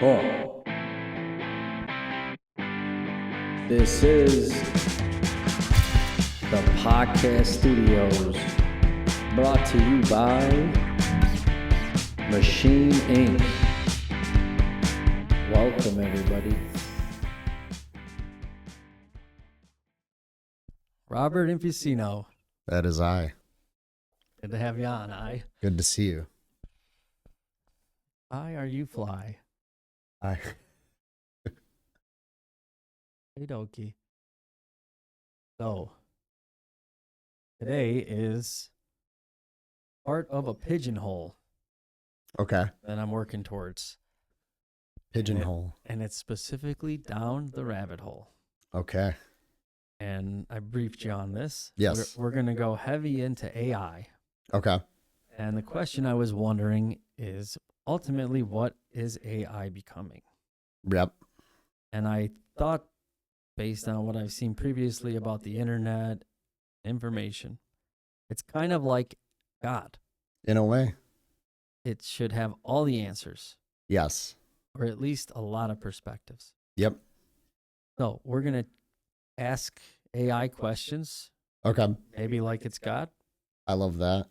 Oh, this is the podcast studios brought to you by Machine Inc. Welcome, everybody. Robert Infusino. That is I. Good to have you on. Good to see you. I are you fly. I. Hey dokie. So, today is part of a pigeonhole Okay. that I'm working towards. Pigeonhole. And it's specifically down the rabbit hole. Okay. And I briefed you on this. Yes. We're going to go heavy into AI. Okay. And the question I was wondering is ultimately, what is AI becoming? Yep. And I thought, based on what I've seen previously about the internet, information, it's kind of like God. In a way. It should have all the answers, Yes. or at least a lot of perspectives. Yep. So we're going to ask AI questions, Okay. maybe like it's God, I love that.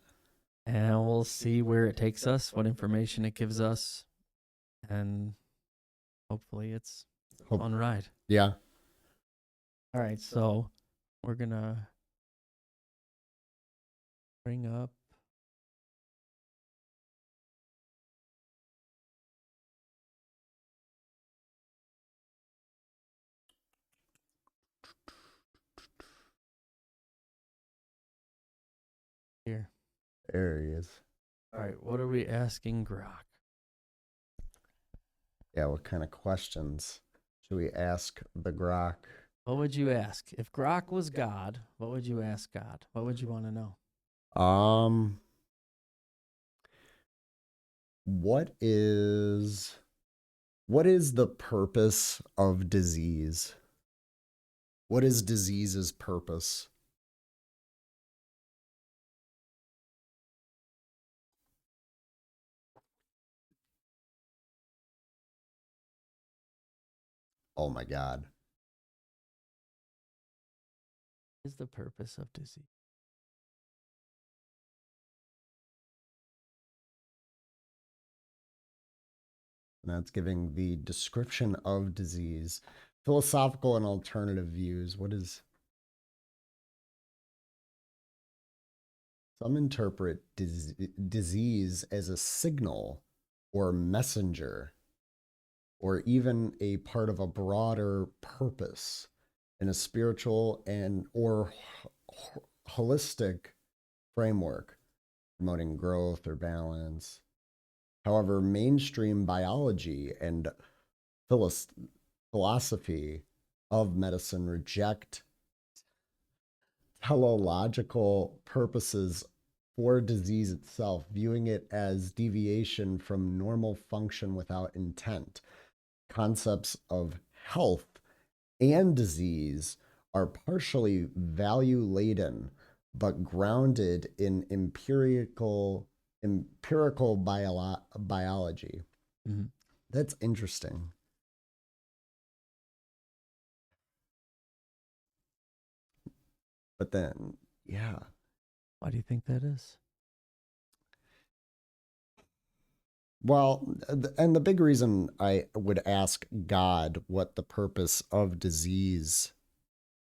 and we'll see where it takes us, what information it gives us, and hopefully it's a fun ride. Yeah. All right, so we're going to bring up. Here. There he is. All right, what are we asking Grok? Yeah. What kind of questions should we ask the Grok? What would you ask? If Grok was God, what would you ask God? What would you want to know? What is the purpose of disease? What is disease's purpose? Oh my God. What is the purpose of disease? And that's giving the description of disease, philosophical and alternative views. What is. Some interpret disease as a signal or messenger, or even a part of a broader purpose in a spiritual and or holistic framework, promoting growth or balance. However, mainstream biology and philosophy of medicine reject teleological purposes for disease itself, viewing it as deviation from normal function without intent. Concepts of health and disease are partially value laden, but grounded in empirical biology. Mm-hmm. That's interesting. But then, yeah. Why do you think that is? Well, and the big reason I would ask God what the purpose of disease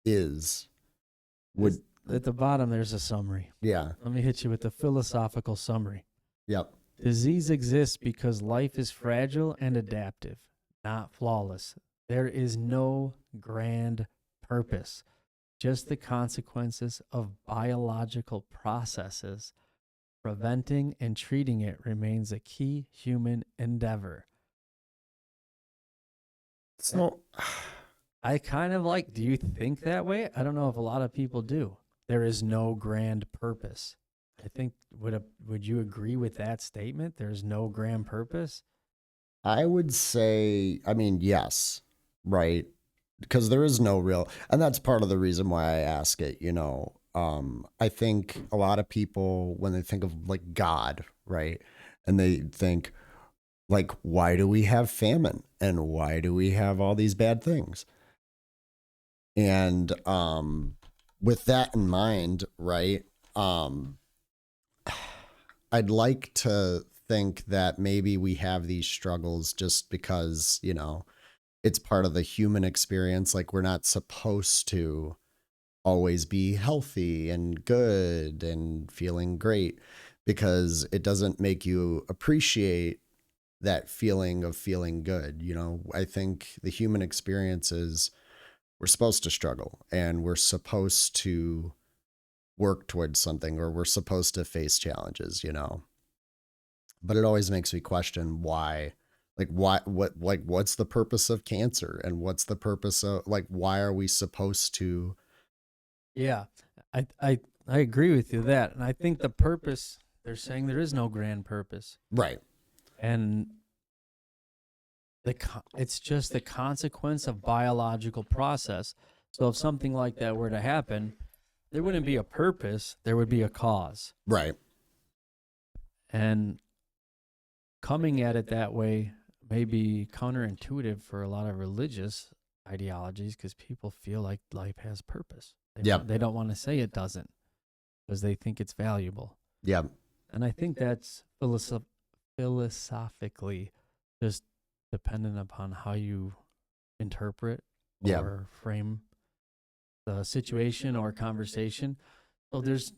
is would. At the bottom, there's a summary. Yeah. Let me hit you with the philosophical summary. Yep. Disease exists because life is fragile and adaptive, not flawless. There is no grand purpose, just the consequences of biological processes. Preventing and treating it remains a key human endeavor. So I kind of like, do you think that way? I don't know if a lot of people do. There is no grand purpose. I think, would you agree with that statement? There's no grand purpose? I would say, I mean, yes, right? Because there is no real, and that's part of the reason why I ask it, I think a lot of people, when they think of like God, right? And they think, Like, why do we have famine? And why do we have all these bad things? And with that in mind, right, I'd like to think that maybe we have these struggles just because, you know, it's part of the human experience. Like, we're not supposed to always be healthy and good and feeling great, because it doesn't make you appreciate that feeling of feeling good. You know, I think the human experience is we're supposed to struggle and we're supposed to work towards something, or we're supposed to face challenges, you know. But it always makes me question why. Like, what's the purpose of cancer, and what's the purpose of, like, why are we supposed to? Yeah, I agree with you that, and I think the purpose, they're saying there is no grand purpose, Right. and it's just the consequence of biological process. So if something like that were to happen, there wouldn't be a purpose, there would be a cause. Right. And coming at it that way may be counterintuitive for a lot of religious ideologies, because people feel like life has purpose. Yep. They don't want to say it doesn't because they think it's valuable. Yeah. And I think that's philosophically just dependent upon how you interpret Yeah. or frame the situation or conversation. So there's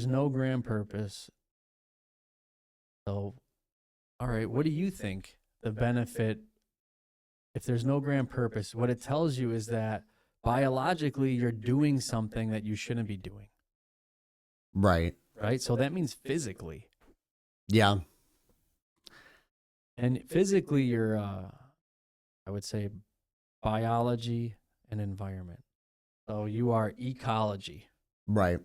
no grand purpose. So, all right, what do you think the benefit, if there's no grand purpose? What it tells you is that biologically you're doing something that you shouldn't be doing, Right. right? So that means physically. Yeah. And physically you're, I would say, biology and environment. So you are ecology. Right.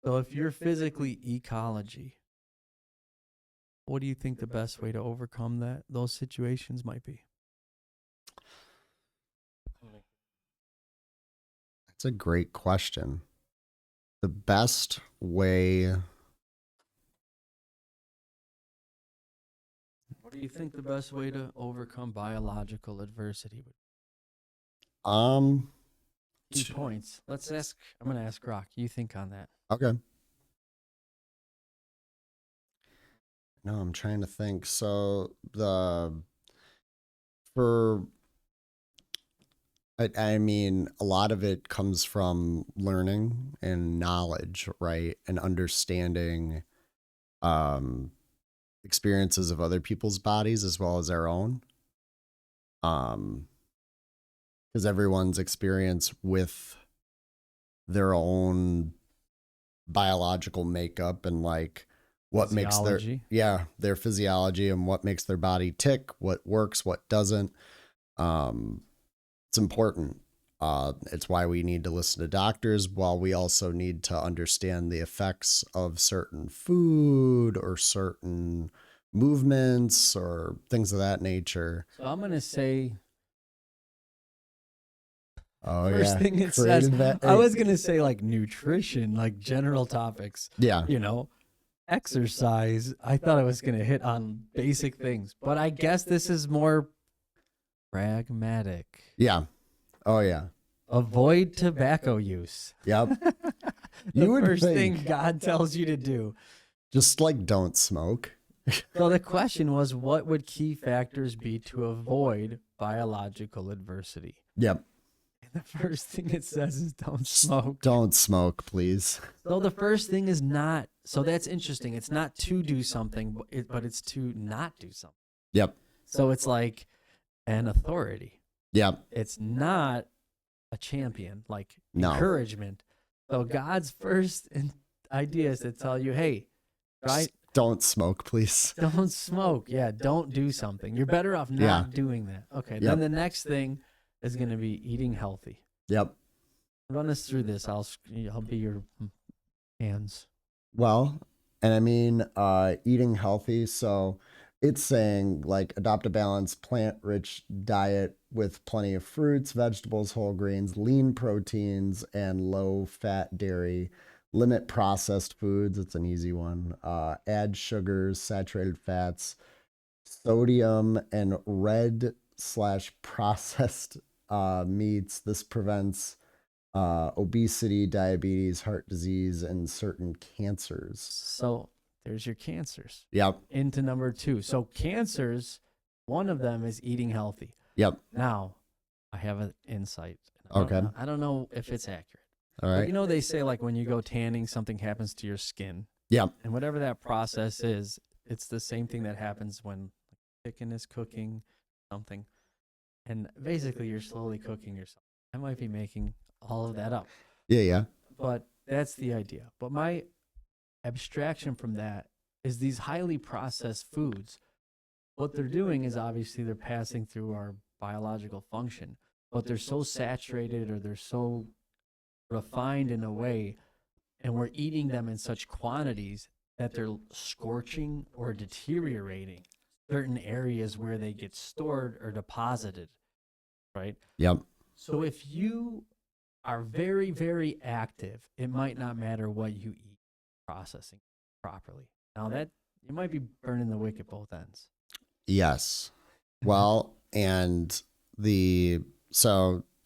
So if you're physically ecology, what do you think the best way to overcome those situations might be? That's a great question. The best way. What do you think the best way to overcome biological adversity would be? Um. Key points. Let's ask. I'm going to ask Rock. You think on that? Okay. No, I'm trying to think. So I mean, a lot of it comes from learning and knowledge, right? And understanding experiences of other people's bodies as well as our own. Because everyone's experience with their own biological makeup and like what makes their physiology and what makes their body tick, what works, what doesn't. It's important. It's why we need to listen to doctors, while we also need to understand the effects of certain food or certain movements or things of that nature. So I'm going to say, Oh, first yeah. thing it says, I was going to say like nutrition, like general topics, Yeah. you know, exercise. I thought I was going to hit on basic things, but I guess this is more pragmatic. Yeah. Oh, yeah. Avoid tobacco use. Yep. The You would first think. thing God tells you to do. Just like don't smoke. So the question was, what would key factors be to avoid biological adversity? Yep. And the first thing it says is don't smoke. Don't smoke, please. So the first thing is not. So that's interesting. It's not to do something, but it's to not do something. Yep. So it's like an authority. Yep. It's not a champion, like No. encouragement. So God's first idea is to tell you, hey, right? Don't smoke, please. Don't smoke. Yeah, don't do something. You're better off not doing that. Okay, Yep. then the next thing is going to be eating healthy. Yep. Run us through this. I'll be your hands. Well, and I mean, eating healthy. So it's saying like adopt a balanced plant-rich diet with plenty of fruits, vegetables, whole grains, lean proteins, and low-fat dairy. Limit processed foods. It's an easy one. Add sugars, saturated fats, sodium and red/processed meats. This prevents obesity, diabetes, heart disease, and certain cancers. So there's your cancers. Yep. Into number 2. So cancers, one of them is eating healthy. Yep. Now, I have an insight. Okay. I don't know if it's accurate. All But right. you know, they say like when you go tanning, something happens to your skin. Yep. And whatever that process is, it's the same thing that happens when chicken is cooking something. And basically, you're slowly cooking yourself. I might be making all of that up, Yeah. but that's the idea. But my abstraction from that is these highly processed foods. What they're doing is obviously they're passing through our biological function, but they're so saturated or they're so refined in a way, and we're eating them in such quantities that they're scorching or deteriorating certain areas where they get stored or deposited, right? Yep. So if you are very, very active, it might not matter what you eat, processing properly. Now that you might be burning the wick at both ends. Yes. Well, and the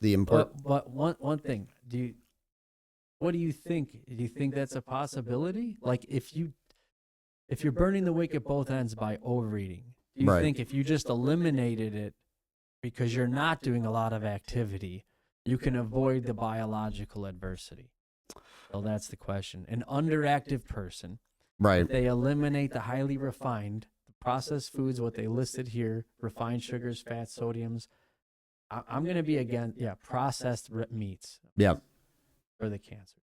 important. But one thing, what do you think? Do you think that's a possibility? Like if you're burning the wick at both ends by overeating, do you Right. think if you just eliminated it because you're not doing a lot of activity, you can avoid the biological adversity? So that's the question. An underactive person, Right. if they eliminate the highly refined, the processed foods, what they listed here, refined sugars, fats, sodiums, I'm going to be against, processed meats Yep. for the cancer.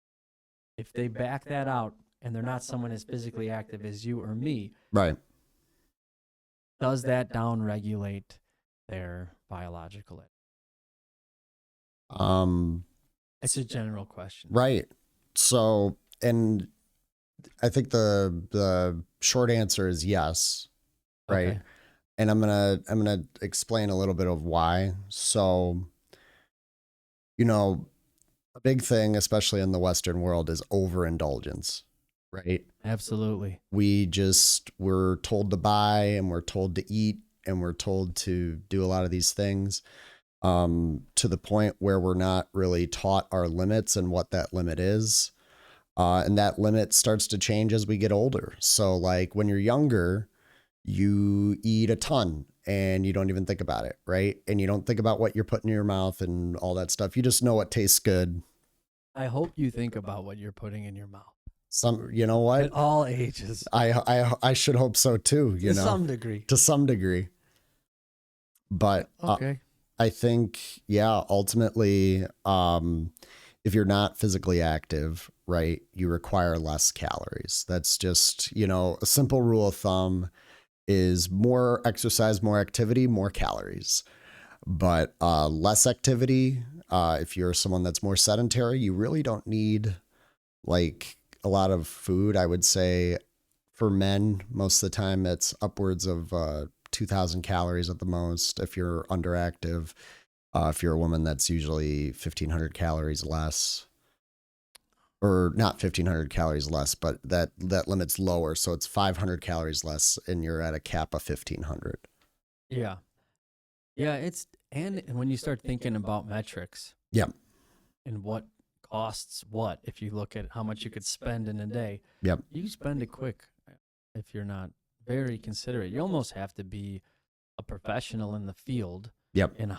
If they back that out and they're not someone as physically active as you or me, Right. does that downregulate their biological? It's a general question. Right. So, and I think the short answer is yes. Right. Okay. And I'm gonna explain a little bit of why. So, a big thing, especially in the Western world, is overindulgence. Right. Absolutely. We're told to buy and we're told to eat and we're told to do a lot of these things, to the point where we're not really taught our limits and what that limit is. And that limit starts to change as we get older. So like when you're younger, you eat a ton and you don't even think about it, right? And you don't think about what you're putting in your mouth and all that stuff. You just know what tastes good. I hope you think about what you're putting in your mouth You know what? at all ages. I should hope so too, To some degree. to some degree. But Okay. I think, ultimately, if you're not physically active, right, you require less calories. That's just, a simple rule of thumb is more exercise, more activity, more calories. But less activity, if you're someone that's more sedentary, you really don't need like a lot of food. I would say for men, most of the time, it's upwards of 2,000 calories at the most. If you're underactive, if you're a woman, that's usually 1,500 calories less. Or not 1,500 calories less, but that limit's lower. So it's 500 calories less and you're at a cap of 1,500. Yeah. Yeah, and when you start thinking about metrics. Yeah. And what costs what, if you look at how much you could spend in a day. Yep. You spend it quick if you're not very considerate. You almost have to be a professional in the field. Yep. And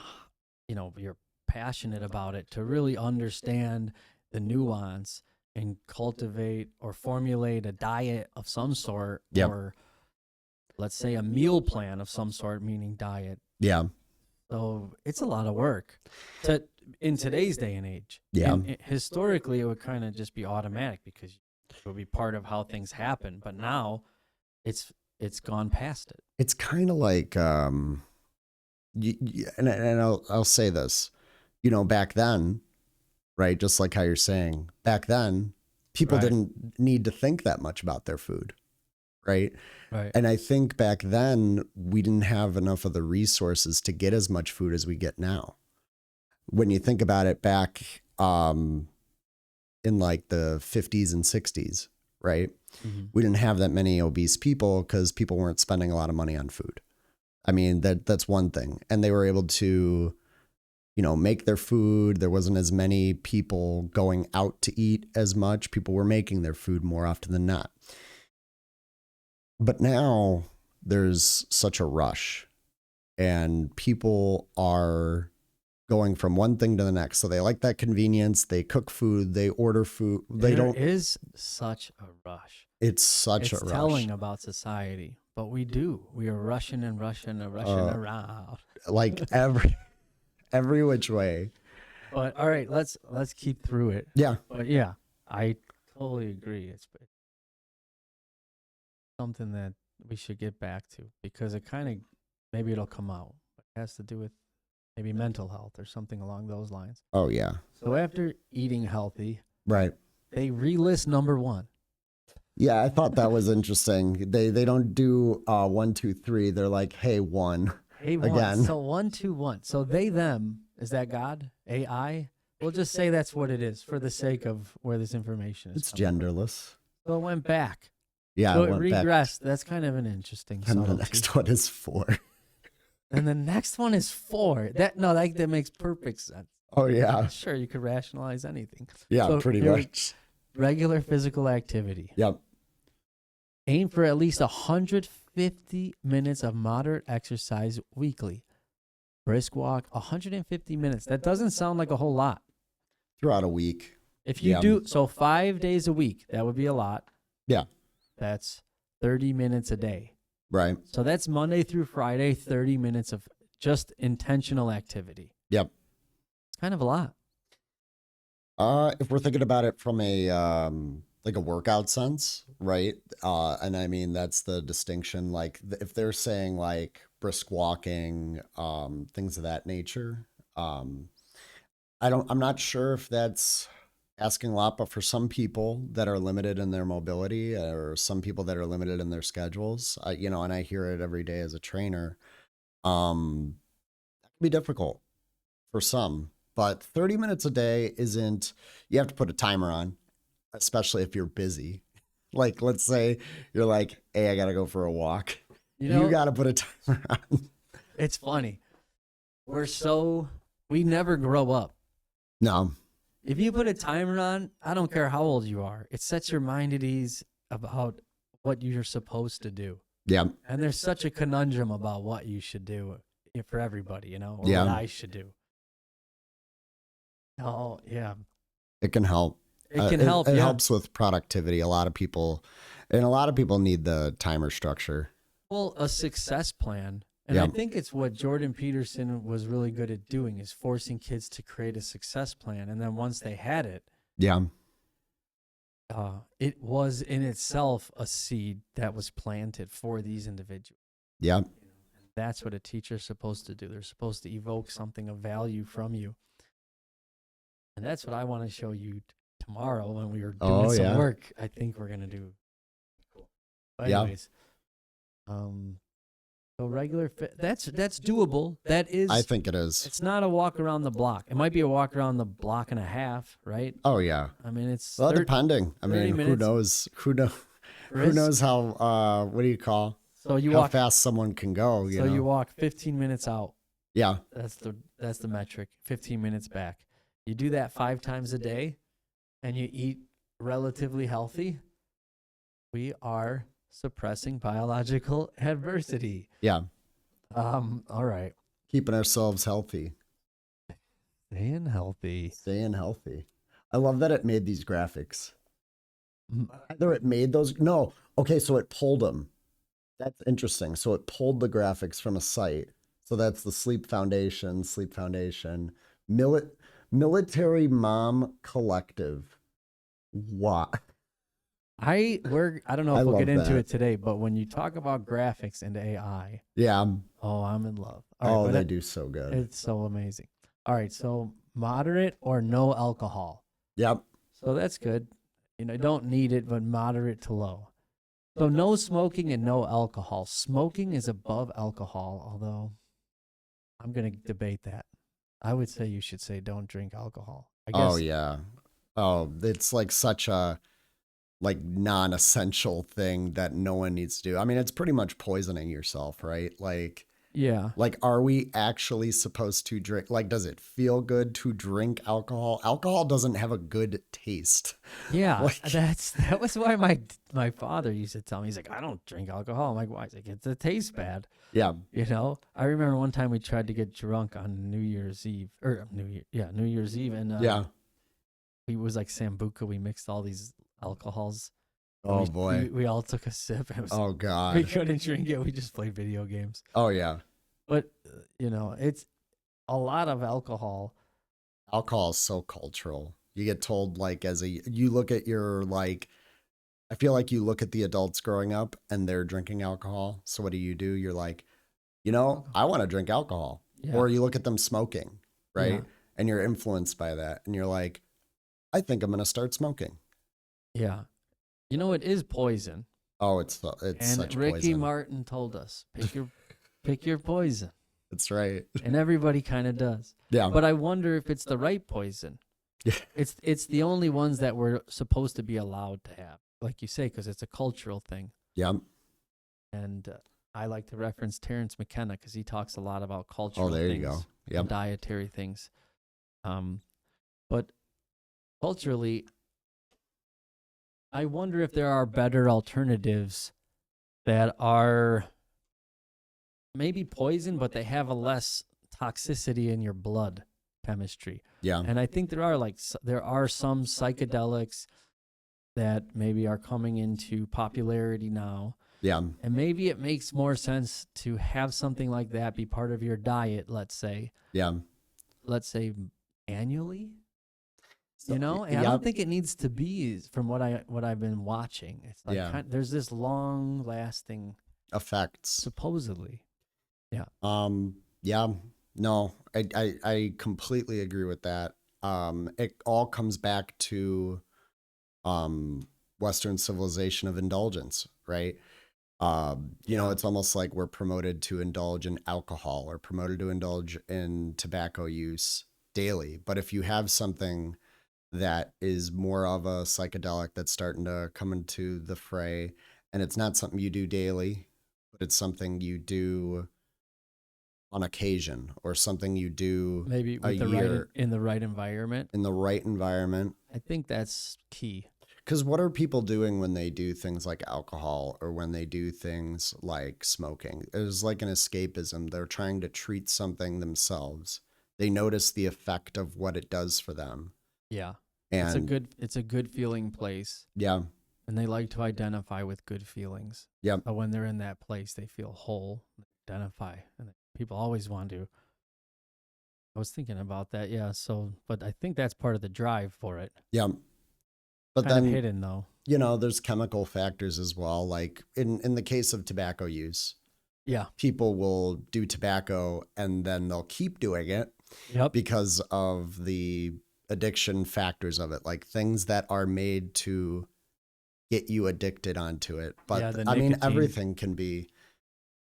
you're passionate about it to really understand the nuance and cultivate or formulate a diet of some sort. Yep. Or let's say a meal plan of some sort, meaning diet. Yeah. So it's a lot of work in today's day and age. Yeah. And historically, it would kind of just be automatic because it would be part of how things happen. But now it's gone past it. It's kind of like, and I'll say this, back then, right? Just like how you're saying, back then, people Right. didn't need to think that much about their food, right? Right. And I think back then we didn't have enough of the resources to get as much food as we get now. When you think about it back in like the 50s and 60s, right? Mm-hmm. We didn't have that many obese people because people weren't spending a lot of money on food. I mean, that's one thing. And they were able to, make their food. There wasn't as many people going out to eat as much. People were making their food more often than not. But now there's such a rush and people are going from one thing to the next. So they like that convenience. They cook food, they order food. There is such a rush. It's such a rush. It's telling about society, but we are rushing and rushing and rushing around. Like every which way. But all right, let's keep through it. Yeah. But yeah, I totally agree. It's something that we should get back to because it kind of, maybe it'll come out. It has to do with maybe mental health or something along those lines. Oh yeah. So after eating healthy, right, they relist number 1. Yeah, I thought that was interesting. They don't do 1, 2, 3. They're like, hey, 1. Hey, 1. Again. So 1, 2, 1. So they, them, is that God? AI? We'll just say that's what it is for the sake of where this information is. It's genderless. So it went back. Yeah, So it it went back. regressed. That's kind of an interesting And the subtlety. next one is 4. And the next one is 4. That makes perfect sense. Oh yeah. Sure, you could rationalize anything. Yeah, So pretty here- much. Regular physical activity. Yep. Aim for at least 150 minutes of moderate exercise weekly. Brisk walk, 150 minutes. That doesn't sound like a whole lot. Throughout a week. If you Yeah. do, so 5 days a week, that would be a lot. Yeah. That's 30 minutes a day. Right. So that's Monday through Friday, 30 minutes of just intentional activity. Yep. It's kind of a lot. If we're thinking about it from a like a workout sense, right? And I mean that's the distinction. Like if they're saying like brisk walking, things of that nature, I'm not sure if that's asking a lot, but for some people that are limited in their mobility or some people that are limited in their schedules, and I hear it every day as a trainer, that can be difficult for some. But 30 minutes a day isn't, you have to put a timer on, especially if you're busy. Like, let's say you're like, hey, I got to go for a walk. You got to put a timer on. It's funny. We never grow up. No. If you put a timer on, I don't care how old you are. It sets your mind at ease about what you're supposed to do. Yeah. And there's such a conundrum about what you should do for everybody, or Yeah. what I should do. Oh, yeah. It can help. It can help. It yeah. helps with productivity. A lot of people need the timer structure. Well, a success plan. And Yeah. I think it's what Jordan Peterson was really good at doing is forcing kids to create a success plan. And then once they had it, Yeah. it was in itself a seed that was planted for these individuals. Yeah. And that's what a teacher's supposed to do. They're supposed to evoke something of value from you. And that's what I want to show you tomorrow when we are doing some work. I think we're going to do. Cool. But anyways, so regular fit, that's doable. That is, I think it is. it's not a walk around the block. It might be a walk around the block and a half, right? Oh yeah. I mean, it's Well, depending. I 30 mean, who minutes. knows? Who Brisk. knows how? What do you call? So you how walk fast someone can go? You So know? you walk 15 minutes out. Yeah. That's the metric. 15 minutes back. You do that 5 times a day, and you eat relatively healthy. We are suppressing biological adversity. Yeah. All right. Keeping ourselves healthy. Staying healthy. Staying healthy. I love that it made these graphics. Mm. Either it made those. No. Okay. So it pulled them. That's interesting. So it pulled the graphics from a site. So that's the Sleep Foundation, Military Mom Collective. Wow. I don't know I if we'll get love into that. it today, but when you talk about graphics and AI, Yeah. I'm in love. All right, They but do so good. it's so amazing. All right, so moderate or no alcohol. Yep. So that's good. Don't need it, but moderate to low. So no smoking and no alcohol. Smoking is above alcohol, although I'm going to debate that. I would say you should say don't drink alcohol. I guess. Oh yeah. Oh, it's like such a non-essential thing that no one needs to do. I mean, it's pretty much poisoning yourself, right? Like Yeah. Like, are we actually supposed to drink? Like, does it feel good to drink alcohol? Alcohol doesn't have a good taste. Yeah. Like, That was why my father used to tell me, he's like, I don't drink alcohol. I'm like, why? He's like, it tastes bad. yeah, You know, I remember one time we tried to get drunk on New Year's Eve or New Year's Eve. And yeah. it was like Sambuca. We mixed all these alcohols. Oh we, boy. we all took a sip. And it was, Oh we God. couldn't drink it. We just played video games. Oh yeah. But, it's a lot of alcohol. Alcohol is so cultural. You get told, like, you look at your, like, I feel like you look at the adults growing up and they're drinking alcohol. So what do? You're like, I want to drink alcohol. Yeah. Or you look at them smoking, right? Yeah. And you're influenced by that. And you're like, I think I'm going to start smoking. Yeah. It is poison. Oh, it's And such Ricky poison. Martin told us, pick your poison. That's right. And everybody kind of does. Yeah. But I wonder if it's the right poison. Yeah. It's the only ones that we're supposed to be allowed to have, like you say, because it's a cultural thing. Yeah. And I like to reference Terrence McKenna because he talks a lot about cultural Oh, there things, you go. and Yep. dietary things. But culturally, I wonder if there are better alternatives that are maybe poison, but they have a less toxicity in your blood chemistry. Yeah. And I think there are some psychedelics that maybe are coming into popularity now. Yeah. And maybe it makes more sense to have something like that be part of your diet, let's say Yeah. annually. So, And I yeah. don't think it needs to be, from what I've been watching. It's like Yeah. there's this long lasting, Effects. supposedly. Yeah. No, I completely agree with that. It all comes back to Western civilization of indulgence, right? It's almost like we're promoted to indulge in alcohol or promoted to indulge in tobacco use daily. But if you have something that is more of a psychedelic that's starting to come into the fray, and it's not something you do daily, but it's something you do on occasion or something you do Maybe a with year in the right environment. in the right environment. I think that's key. Because what are people doing when they do things like alcohol or when they do things like smoking? It's like an escapism. They're trying to treat something themselves. They notice the effect of what it does for them. Yeah. And It's a good feeling place, yeah, and they like to identify with good feelings. yeah, But when they're in that place, they feel whole. They identify, and people always want to. I was thinking about that, yeah. So, but I think that's part of the drive for it. yeah. But Kind of then, hidden though. there's chemical factors as well. Like in the case of tobacco use, Yeah. people will do tobacco and then they'll keep doing it Yep. because of the addiction factors of it, like things that are made to get you addicted onto it. But Yeah, the I mean, nicotine. everything can be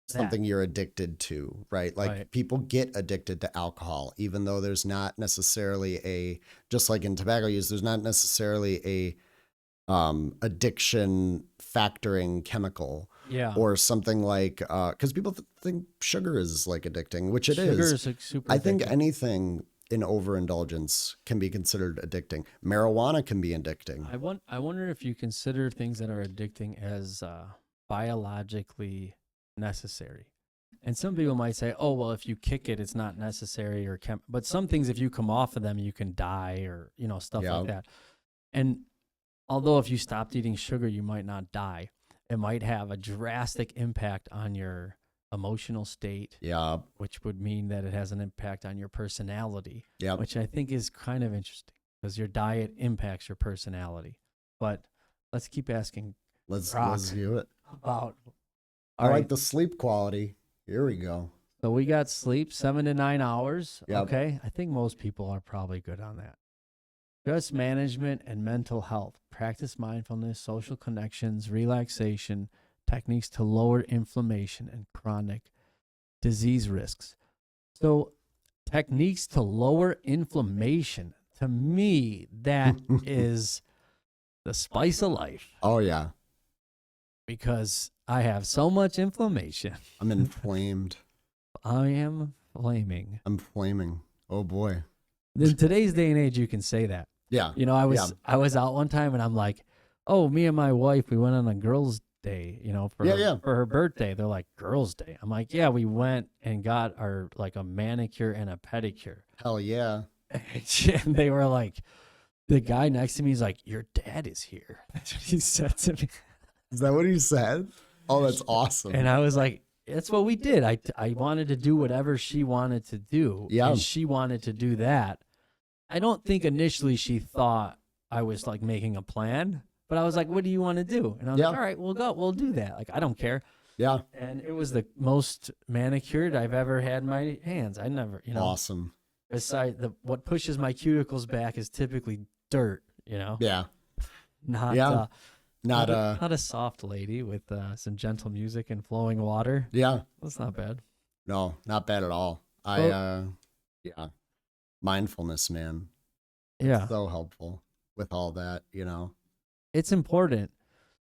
something That. you're addicted to, right? Like Right. people get addicted to alcohol, even though there's not necessarily just like in tobacco use, there's not necessarily a addiction factoring chemical Yeah. or something like, because people think sugar is like addicting, which it Sugar is. is like super I think addictive. anything in overindulgence can be considered addicting. Marijuana can be addicting. I wonder if you consider things that are addicting as biologically necessary. And some people might say, "Oh, well, if you kick it, it's not necessary," but some things, if you come off of them, you can die, or stuff Yeah. like that. And although if you stopped eating sugar, you might not die, it might have a drastic impact on your emotional state, Yeah. which would mean that it has an impact on your personality, Yeah. which I think is kind of interesting because your diet impacts your personality. But let's keep asking Let's Rock. do it. about. I All like right, the sleep quality. Here we go. so we got sleep 7 to 9 hours. Yep. Okay, I think most people are probably good on that. Stress management and mental health. Practice mindfulness, social connections, relaxation, techniques to lower inflammation and chronic disease risks. So, techniques to lower inflammation. To me, that is the spice of life Oh yeah, because I have so much inflammation. I'm inflamed. I am flaming. I'm flaming. Oh boy. In today's day and age, you can say that. Yeah. You know, I was out one time and I'm like, oh, me and my wife, we went on a girls' day, you know, for for her birthday. They're like, girls' day. I'm like, yeah, we went and got our like a manicure and a pedicure. Hell yeah. And they were like, the guy next to me is like, your dad is here. That's what he said to me. Is that what he said? Oh, that's awesome. And I was like, that's what we did. I wanted to do whatever she wanted to do. Yeah. And she wanted to do that. I don't think initially she thought I was like making a plan, but I was like, what do you want to do? And I was like, all right, we'll do that. Like, I don't care. Yeah. And it was the most manicured I've ever had my hands. I never, you know. Awesome. Besides what pushes my cuticles back is typically dirt, you know. Yeah. Not Not a soft lady with some gentle music and flowing water. Yeah. That's not bad. No, not bad at all. Yeah. Mindfulness, man. Yeah. So helpful with all that, you know. It's important.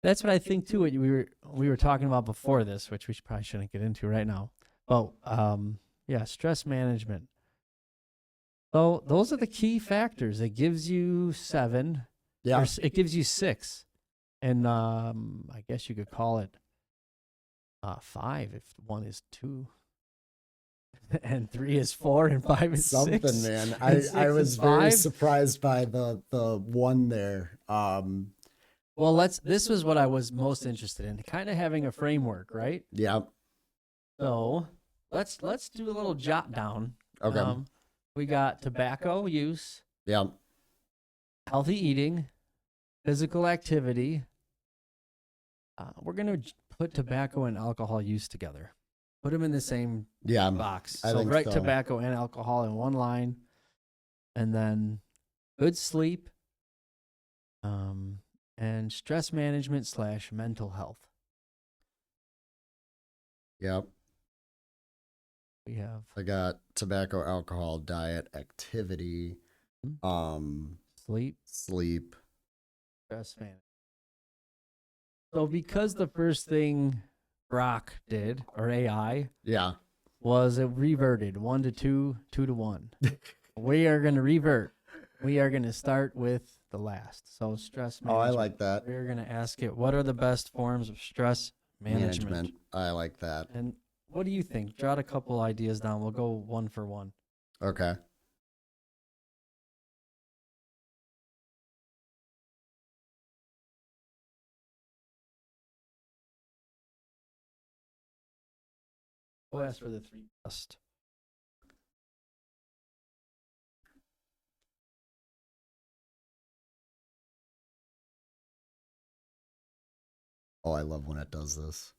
That's what I think too. What we were talking about before this, which we probably shouldn't get into right now. But yeah, stress management. So those are the key factors. It gives you 7. Yeah. Or it gives you 6, and I guess you could call it 5 if 1 is 2, and 3 is 4, and 5 is something, 6. man. And I 6 was is very 5. surprised by the one there. Well, this was what I was most interested in, kind of having a framework, right? Yeah. So let's do a little jot down. Okay. We got tobacco use, Yeah. healthy eating, physical activity. We're gonna put tobacco and alcohol use together. Put them in the same Yeah. box. I So think write so. tobacco and alcohol in one line, and then good sleep, and stress management / mental health. Yep. We have I got tobacco, alcohol, diet, activity, sleep, sleep. stress management. So because the first thing Grok did, or AI, Yeah. was it reverted 1 to 2, 2 to 1. We are going to revert. We are going to start with the last. So stress Oh, management. I like that. We're going to ask it, what are the best forms of stress management? I like that. And what do you think? Jot a couple ideas down. We'll go one for one. Okay. We'll ask for the 3 best. Oh, I love when it does this.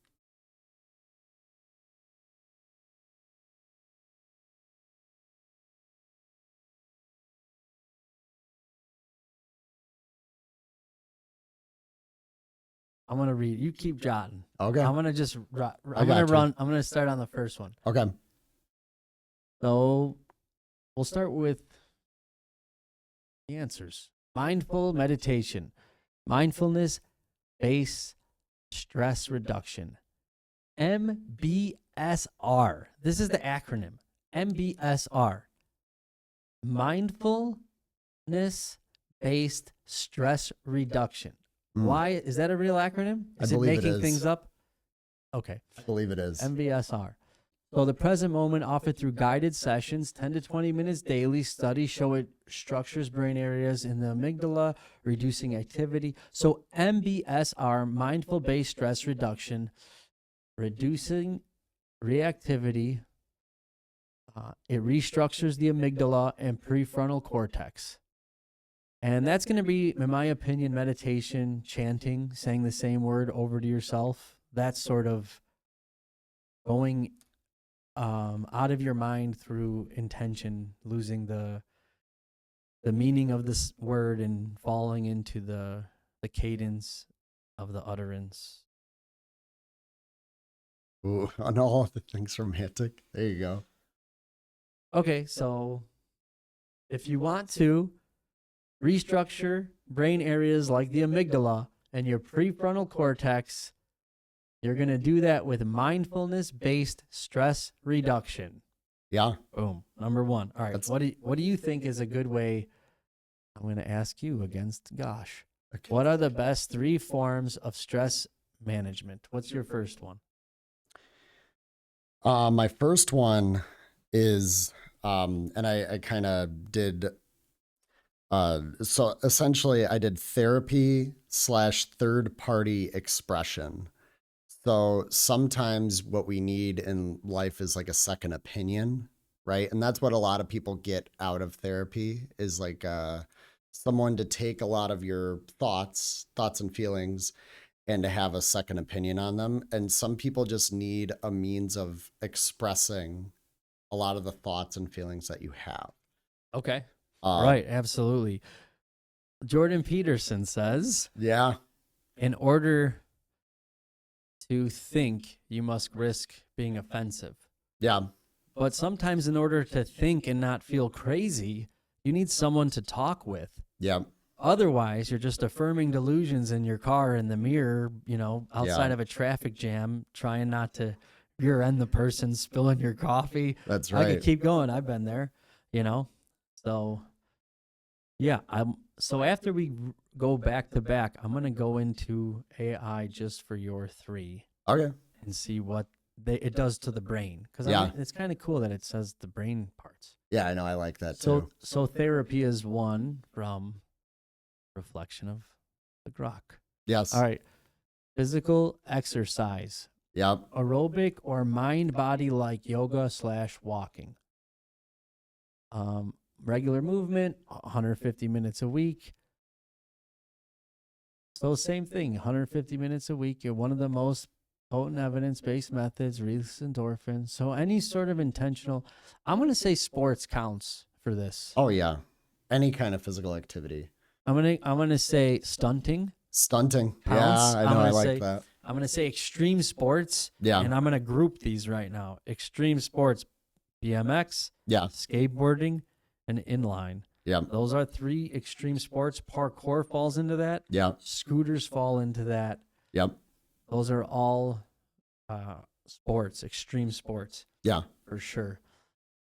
I'm going to read. You keep jotting. Okay. I'm going to just I'm I going got to you. run. I'm going to start on the first one. Okay. So we'll start with the answers. Mindful meditation, mindfulness based stress reduction, MBSR. This is the acronym, MBSR. Mindfulness based stress reduction. Why is that a real acronym? Is I it believe it making is. things up? Okay. I believe it is. MBSR. So the present moment offered through guided sessions, 10 to 20 minutes daily. Studies show it structures brain areas in the amygdala, reducing activity. So MBSR, mindful-based stress reduction, reducing reactivity. It restructures the amygdala and prefrontal cortex. And that's going to be, in my opinion, meditation, chanting, saying the same word over to yourself. That's sort of going out of your mind through intention, losing the meaning of this word and falling into the cadence of the utterance. Ooh, on all the things romantic. There you go. Okay, so if you want to restructure brain areas like the amygdala and your prefrontal cortex, You're going to do that with mindfulness-based stress reduction. Yeah. Boom. Number one. All right. That's- What do you think is a good way? I'm going to ask you against Gosh. Okay. What are the best 3 forms of stress management? What's your first one? My first one is, and I kind of did, so essentially I did therapy / third party expression. So sometimes what we need in life is like a second opinion, right? And that's what a lot of people get out of therapy is like someone to take a lot of your thoughts and feelings and to have a second opinion on them. And some people just need a means of expressing a lot of the thoughts and feelings that you have. Okay. Um, Right. Absolutely. Jordan Peterson says, Yeah. in order to think, you must risk being offensive. Yeah. But sometimes, in order to think and not feel crazy, you need someone to talk with. Yeah. Otherwise, you're just affirming delusions in your car in the mirror, outside Yeah. of a traffic jam, trying not to rear end the person spilling your coffee. That's I right. could keep going. I've been there, So, yeah. So after we go back to back, I'm gonna go into AI just for your 3 Okay. and see what it does to the brain. Because Yeah. it's kind of cool that it says the brain parts. Yeah, I know. I like that So, too. so therapy is one from Reflection of the Grok. Yes. All right. Physical exercise, Yep. aerobic or mind body like yoga / walking. Regular movement, 150 minutes a week. So same thing, 150 minutes a week. You're one of the most potent evidence-based methods, release endorphins. So any sort of intentional, I'm going to say sports counts for this. Oh yeah. Any kind of physical activity. I'm going to say stunting. Stunting. Counts. Yeah, I I'm know. I gonna like say- that. I'm going to say extreme sports. Yeah. And I'm going to group these right now. Extreme sports, BMX, Yeah. skateboarding, and inline. Yeah. Those are 3 extreme sports. Parkour falls into that. Yeah. Scooters fall into that. Yep. Those are all sports, extreme sports Yeah. for sure.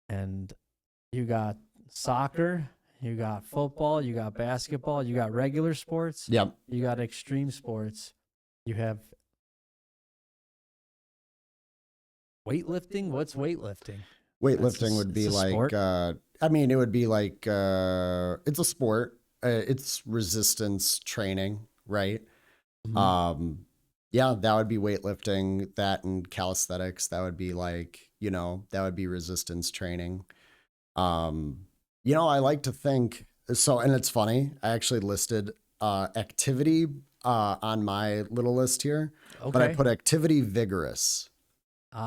And you got soccer, you got football, you got basketball, you got regular sports, Yep. you got extreme sports. You have weightlifting. What's weightlifting? Weightlifting would it's be a like, sport? it would be like, it's a sport. It's resistance training, right? Mhm. Yeah, that would be weightlifting. That and calisthenics, that would be like, that would be resistance training. I like to think so, and it's funny. I actually listed activity on my little list here, but I Okay. put activity vigorous. So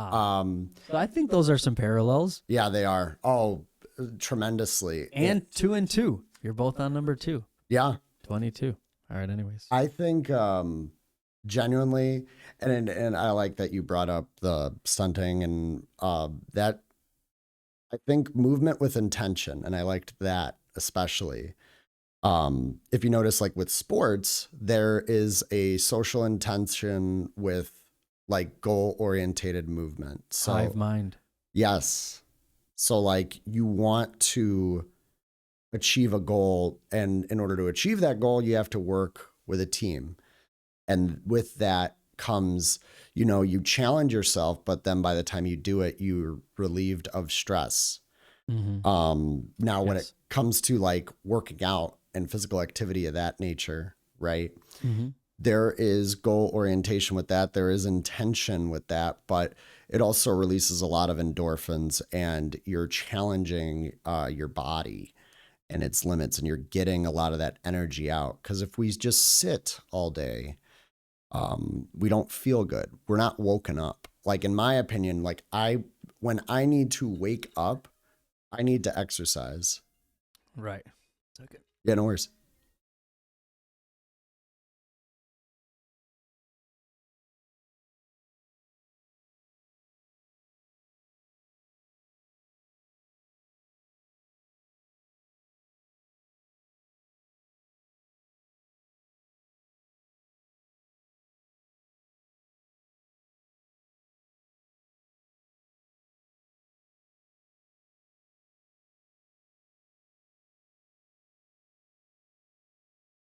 I think those are some parallels. Yeah, they are. Oh, tremendously. And 2 and 2. You're both on number 2. Yeah, 22. All right. Anyways. I think genuinely, and I like that you brought up the stunting and that. I think movement with intention, and I liked that especially. If you notice, like with sports, there is a social intention with like goal orientated movement. So Hive mind. yes, so like you want to achieve a goal, and in order to achieve that goal, you have to work with a team, and with that comes, you challenge yourself, but then by the time you do it, you're relieved of stress. Mm-hmm. Now when Yes. it comes to like working out and physical activity of that nature, right? Mm-hmm. There is goal orientation with that. There is intention with that, but it also releases a lot of endorphins, and you're challenging your body and its limits, and you're getting a lot of that energy out. Because if we just sit all day, we don't feel good. We're not woken up. Like in my opinion, when I need to wake up, I need to exercise. Right. Okay. Yeah, no worries.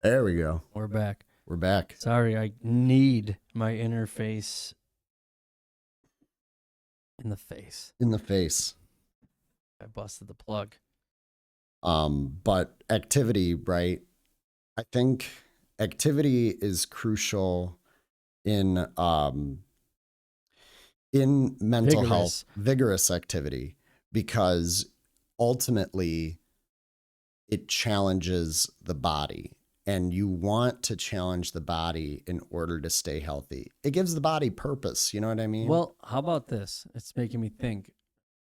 There we go. We're back. We're back. Sorry, I need my interface in the face. In the face. I busted the plug. But activity, right? I think activity is crucial in mental health, vigorous activity, because ultimately it challenges the body, and you want to challenge the body in order to stay healthy. It gives the body purpose. You know what I mean? Well, how about this? It's making me think.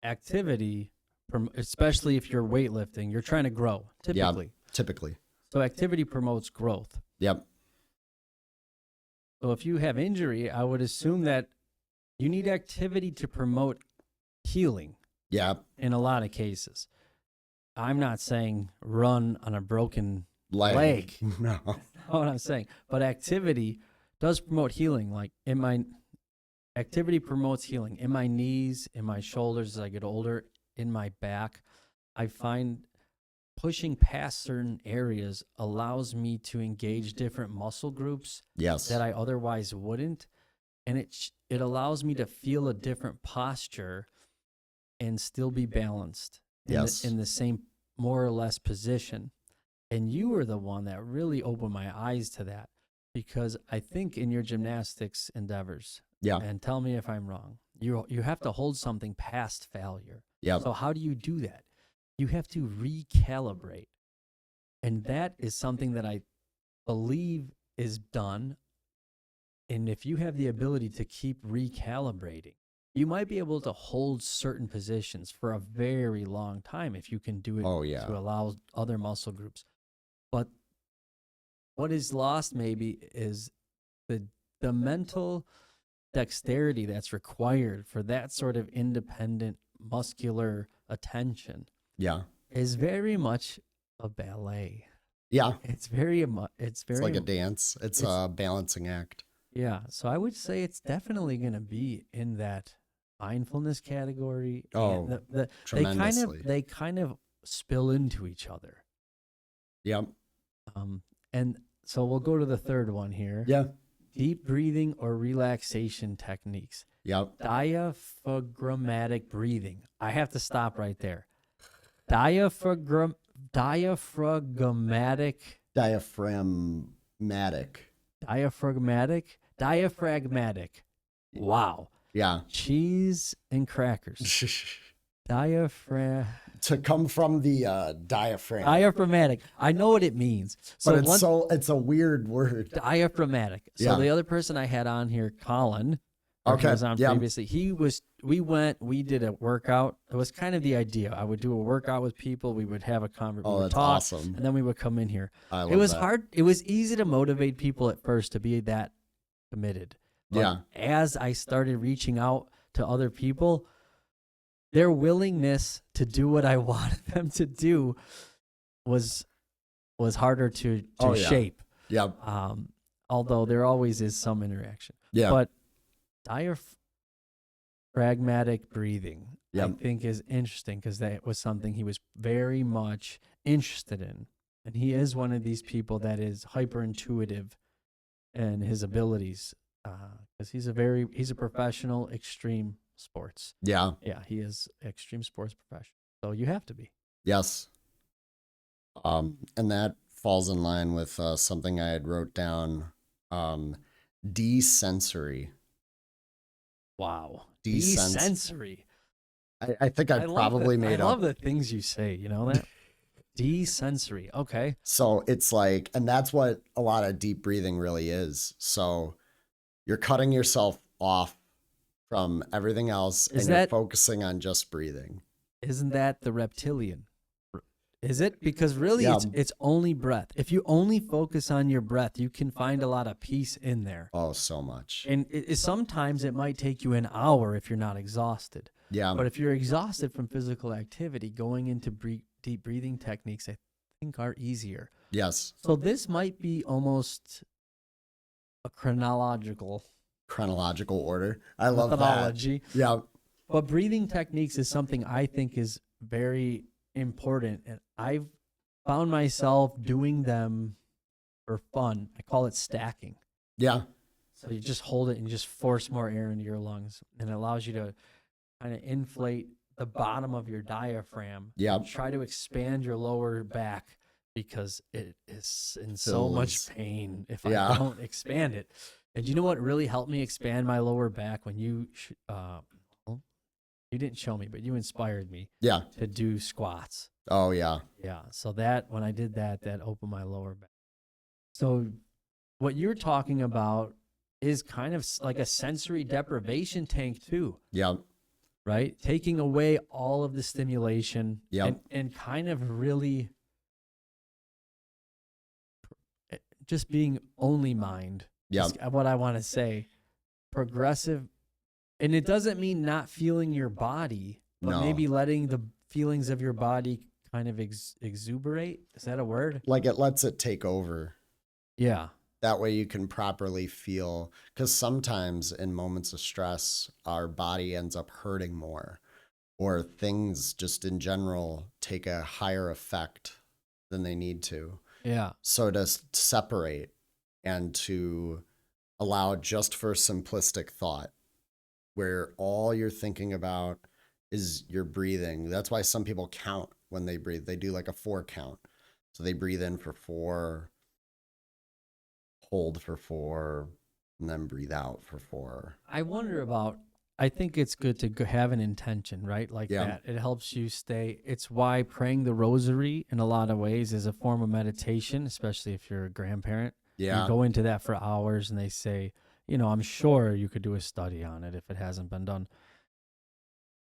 Activity, especially if you're weightlifting, you're trying to grow, typically. Yeah, typically. So activity promotes growth. Yep. So if you have injury, I would assume that you need activity to promote healing. Yeah. In a lot of cases. I'm not saying run on a broken leg. No. That's not what I'm saying. But activity does promote healing. Like activity promotes healing in my knees, in my shoulders as I get older, in my back. I find pushing past certain areas allows me to engage different muscle groups that I otherwise wouldn't. And it allows me to feel a different posture and still be balanced in the same more or less position. And you were the one that really opened my eyes to that, because I think in your gymnastics endeavors, and tell me if I'm wrong, you have to hold something past failure. So how do you do that? You have to recalibrate. And that is something that I believe is done. And if you have the ability to keep recalibrating, you might be able to hold certain positions for a very long time if you can do it to allow other muscle groups. But what is lost maybe is the mental dexterity that's required for that sort of independent muscular attention. Is very much a ballet. It's like a dance. It's a balancing act. Yeah, so I would say it's definitely going to be in that mindfulness category. Tremendously. They kind of spill into each other. And so we'll go to the third one here. Deep breathing or relaxation techniques. Diaphragmatic breathing. I have to stop right there. Diaphragmatic. Wow. Cheese and crackers. To come from the diaphragm. Diaphragmatic. I know what it means. So but it's a weird word. Diaphragmatic. So the other person I had on here, Colin, was on previously. We did a workout. It was kind of the idea. I would do a workout with people. We would have a conversation. That's awesome. And then we would come in here. It was hard. It was easy to motivate people at first to be that committed. But as I started reaching out to other people, their willingness to do what I wanted them to do was harder to shape. Although there always is some interaction. But diaphragmatic breathing, I think, is interesting because that was something he was very much interested in. And he is one of these people that is hyper intuitive in his abilities, because he's a professional extreme sports. He is extreme sports professional. So you have to be. And that falls in line with something I had wrote down. Desensory. Wow. Desensory. I think I probably made up. I love the things you say, you know that? Desensory. Okay. So it's like, and that's what a lot of deep breathing really is. So you're cutting yourself off from everything else you're focusing on just breathing. Isn't that the reptilian? Is it? Because really it's only breath. If you only focus on your breath, you can find a lot of peace in there. Oh, so much. And sometimes it might take you an hour if you're not exhausted. But if you're exhausted from physical activity, going into deep breathing techniques, I think, are easier. So this might be almost a chronological order. I love methodology. But breathing techniques is something I think is very important, and I've found myself doing them for fun. I call it stacking. Yeah. So you just hold it and just force more air into your lungs, and it allows you to kind of inflate the bottom of your diaphragm. Yeah. Try to expand your lower back because it is in so much Feels- pain if Yeah. I don't expand it. And you know what really helped me expand my lower back when you you didn't show me, but you inspired me Yeah. to do squats. Oh, yeah. Yeah. So that when I did that, that opened my lower back. So what you're talking about is kind of like a sensory deprivation tank too, Yeah. right? Taking away all of the stimulation Yep. and kind of really just being only mind. Yeah. Is what I want to say. Progressive. And it doesn't mean not feeling your body, but No. maybe letting the feelings of your body kind of exuberate. Is that a word? Like it lets it take over. Yeah. That way you can properly feel, because sometimes in moments of stress, our body ends up hurting more, or things just in general take a higher effect than they need to. Yeah. So to separate and to allow just for simplistic thought, where all you're thinking about is your breathing. That's why some people count when they breathe. They do like a 4 count. So they breathe in for 4, hold for 4, and then breathe out for 4. I wonder about, I think it's good to have an intention, right? Like Yeah. that. It helps you stay. It's why praying the rosary in a lot of ways is a form of meditation, especially if you're a grandparent. Yeah. You go into that for hours and they say, I'm sure you could do a study on it if it hasn't been done.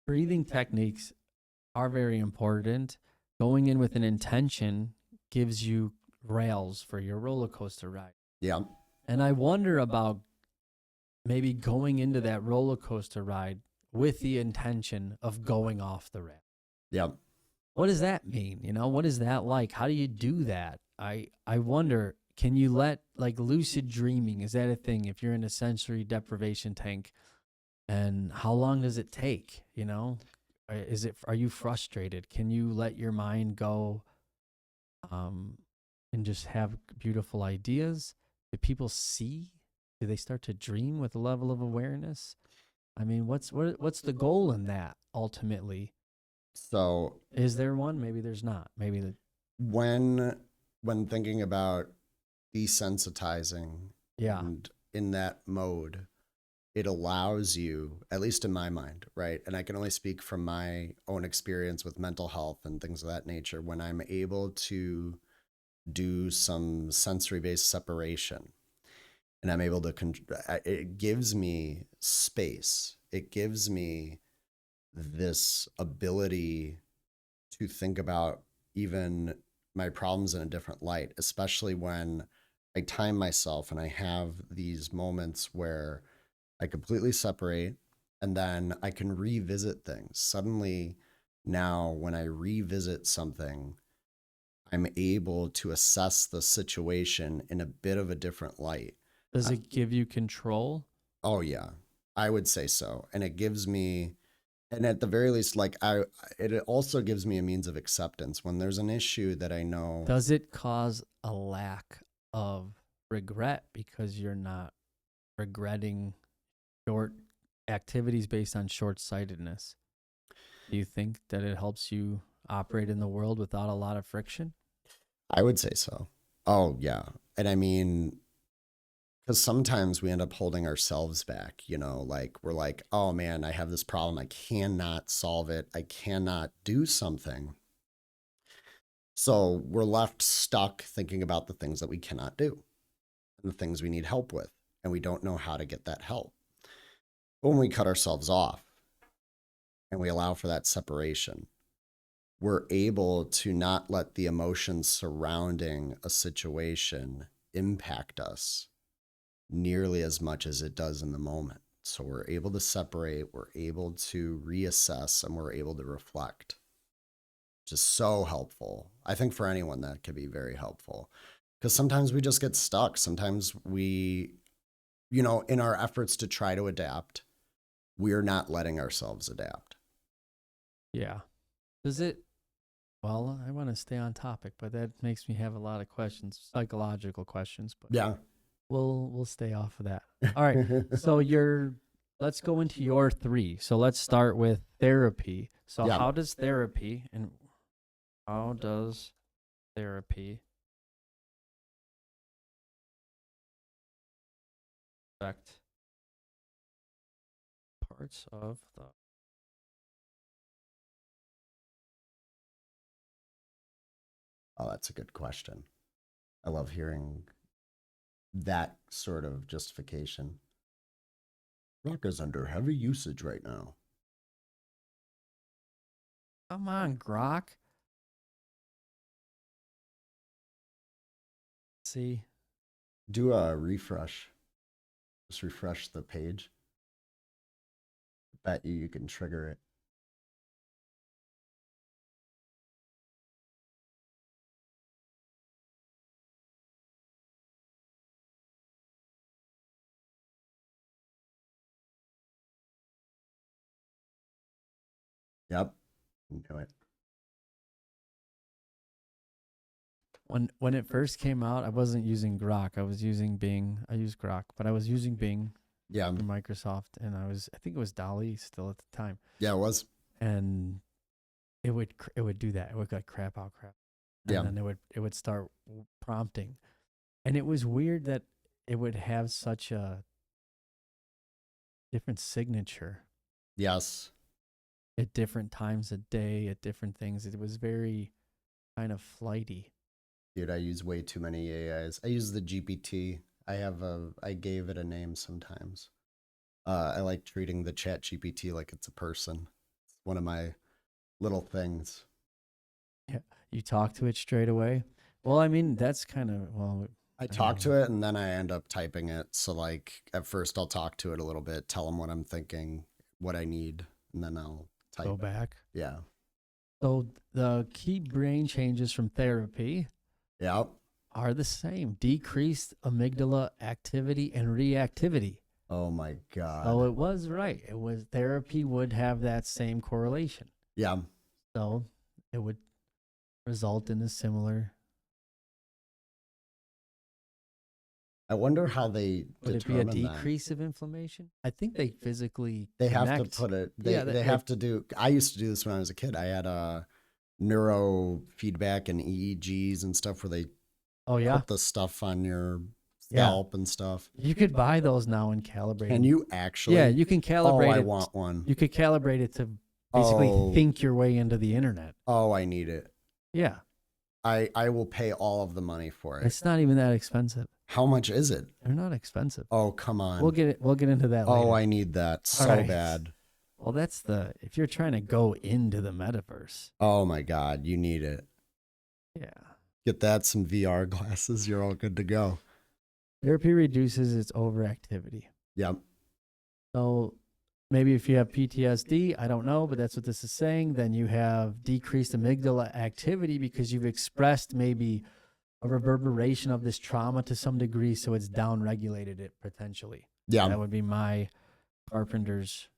Breathing techniques are very important. Going in with an intention gives you rails for your roller coaster ride. Yeah. And I wonder about maybe going into that roller coaster ride with the intention of going off the rail. Yeah. What does that mean? What is that like? How do you do that? I wonder, can you let, like, lucid dreaming, is that a thing if you're in a sensory deprivation tank? And how long does it take? Are you frustrated? Can you let your mind go and just have beautiful ideas? Do people see? Do they start to dream with a level of awareness? I mean, what's the goal in that ultimately? So Is there one? Maybe there's not. when thinking about desensitizing Yeah. and in that mode, it allows you, at least in my mind, right? And I can only speak from my own experience with mental health and things of that nature. When I'm able to do some sensory-based separation and I'm able to, it gives me space. It gives me this ability to think about even my problems in a different light, especially when I time myself and I have these moments where I completely separate and then I can revisit things. Suddenly, now when I revisit something, I'm able to assess the situation in a bit of a different light. Does it give you control? Oh, yeah, I would say so. And it gives me, and at the very least, it also gives me a means of acceptance when there's an issue that I know. Does it cause a lack of regret because you're not regretting short activities based on short-sightedness? Do you think that it helps you operate in the world without a lot of friction? I would say so. Oh, yeah. And I mean, because sometimes we end up holding ourselves back, like we're like, oh man, I have this problem. I cannot solve it. I cannot do something. So we're left stuck thinking about the things that we cannot do and the things we need help with. And we don't know how to get that help. But when we cut ourselves off and we allow for that separation, we're able to not let the emotions surrounding a situation impact us nearly as much as it does in the moment. So we're able to separate, we're able to reassess, and we're able to reflect, which is so helpful. I think for anyone that could be very helpful, because sometimes we just get stuck. Sometimes we, in our efforts to try to adapt, we're not letting ourselves adapt. Yeah. Does it Well, I want to stay on topic, but that makes me have a lot of questions, psychological questions, but Yeah. we'll stay off of that. All right. So let's go into your three. So let's start with therapy. So Yeah. how does therapy affect parts of the Oh, that's a good question. I love hearing that sort of justification. Rock is under heavy usage right now. Come on, Grok. See, Do a refresh. Just refresh the page. Bet you can trigger it. Yep. Knew it. when it first came out, I wasn't using Grok. I was using Bing. I used Grok, but I was using Bing Yeah. from Microsoft, and I think it was Dolly still at the time, Yeah, it was. and it would do that. It would like crap out crap, and Yeah. then it would start prompting, and it was weird that it would have such a different signature Yes. at different times of day, at different things. It was very kind of flighty. Dude, I use way too many AIs. I use the GPT. I gave it a name sometimes. I like treating the chat GPT like it's a person. It's one of my little things. You talk to it straight away. Well, I mean, that's kind of, well, I talk to it and then I end up typing it. So like at first I'll talk to it a little bit, tell them what I'm thinking, what I need, and then I'll type. go back. Yeah. So the key brain changes from therapy Yep. are the same: decreased amygdala activity and reactivity. Oh my God. So it was right. It was therapy would have that same correlation. Yeah. So it would result in a similar. I wonder how they Would it be a determine that. decrease of inflammation? I think they physically They have to connect. put it. Yeah, They have to do. I used to do this when I was a kid. I had neurofeedback and EEGs and stuff where they Oh yeah, put the stuff on your Yeah. scalp and stuff. you could buy those now and calibrate. Can them. you actually? Yeah, you can Oh, calibrate I it. want one. You could calibrate it to basically Oh. think your way into the internet. Oh, I need it. Yeah, I will pay all of the money for it. it's not even that expensive. How much is it? They're not expensive. Oh, come on. We'll get into that later. Oh, I need that so right. bad. Well, that's if you're trying to go into the metaverse. Oh my God, you need it. Yeah. Get that, some VR glasses. You're all good to go. Therapy reduces its overactivity. Yep. So maybe if you have PTSD, I don't know, but that's what this is saying, then you have decreased amygdala activity because you've expressed maybe a reverberation of this trauma to some degree, so it's downregulated it potentially. Yeah. That would be my Carpenter's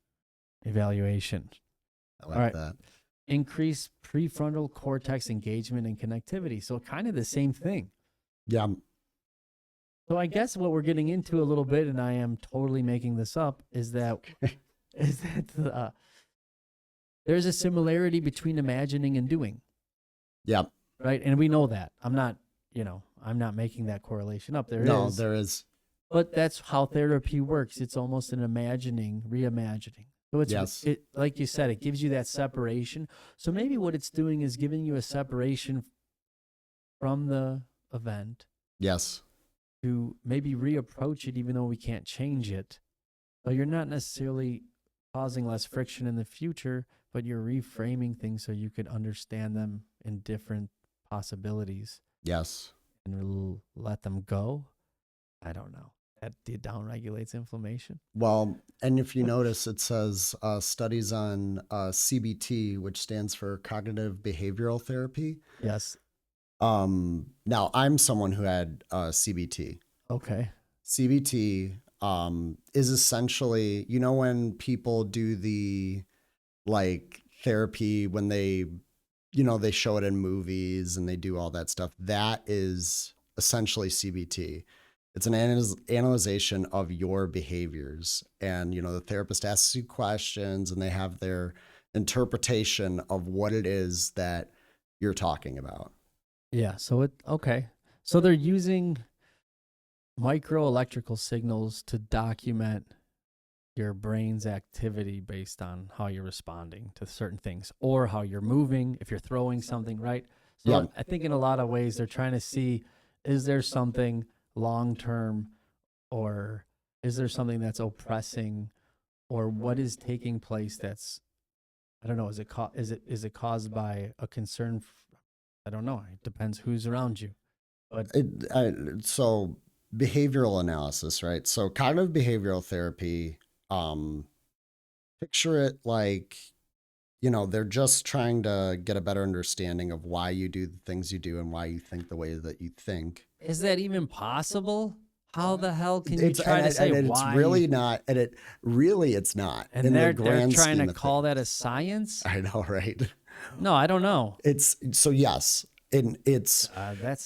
evaluation. I like All right. that. Increase prefrontal cortex engagement and connectivity. So kind of the same thing. Yeah. So I guess what we're getting into a little bit, and I am totally making this up, is that there's a similarity between imagining and doing, Yep. right? And we know that. I'm not making that correlation up. No, there is. But that's how therapy works. It's almost an imagining, reimagining. So Yes. it like you said, it gives you that separation. So maybe what it's doing is giving you a separation from the event Yes. to maybe reapproach it, even though we can't change it. So you're not necessarily causing less friction in the future, but you're reframing things so you could understand them in different possibilities Yes. and let them go. I don't know. That downregulates inflammation. Well, and if you notice, it says studies on CBT, which stands for cognitive behavioral therapy. Yes. Now, I'm someone who had CBT. Okay. CBT is essentially, you know, when people do the like therapy when they they show it in movies and they do all that stuff. That is essentially CBT. It's an analyzation of your behaviors. And, the therapist asks you questions and they have their interpretation of what it is that you're talking about. Yeah. Okay. So they're using microelectrical signals to document your brain's activity based on how you're responding to certain things or how you're moving, if you're throwing something, right? So Yeah. I think in a lot of ways they're trying to see, is there something long-term, or is there something that's oppressing, or what is taking place that's, I don't know, is it caused by a concern? I don't know. It depends who's around you. But So behavioral analysis, right? So cognitive behavioral therapy, picture it like, they're just trying to get a better understanding of why you do the things you do and why you think the way that you think. is that even possible? How the hell can you It's try to say and why? it's really not, and it's not. And in the they're grand trying scheme to of call things. that a science? I know, right? No, I don't know. It's so yes, and it's That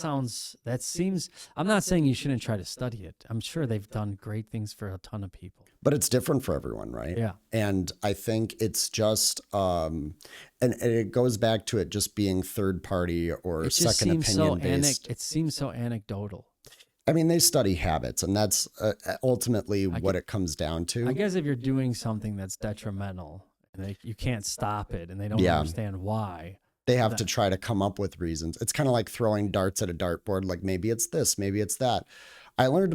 seems, I'm not saying you shouldn't try to study it. I'm sure they've done great things for a ton of people. but it's different for everyone, right? Yeah. And I think it's just and it goes back to it just being third party or It just second seems so opinion based. it seems so anecdotal. I mean, they study habits, and that's ultimately I what it comes down to. I guess if you're doing something that's detrimental and you can't stop it and they don't Yeah. understand why. They have to try to come up with reasons. It's kind of like throwing darts at a dartboard, like maybe it's this, maybe it's that. I learned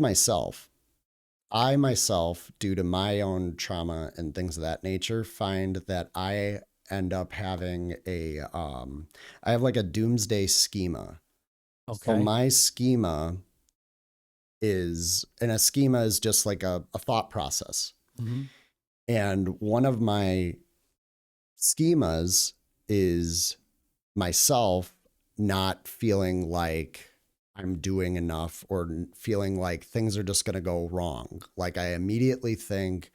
I myself, due to my own trauma and things of that nature, find that I end up having I have like a doomsday schema. Okay. So my schema is, and a schema is just like a thought process. Mhm. And one of my schemas is myself not feeling like I'm doing enough or feeling like things are just going to go wrong. Like I immediately think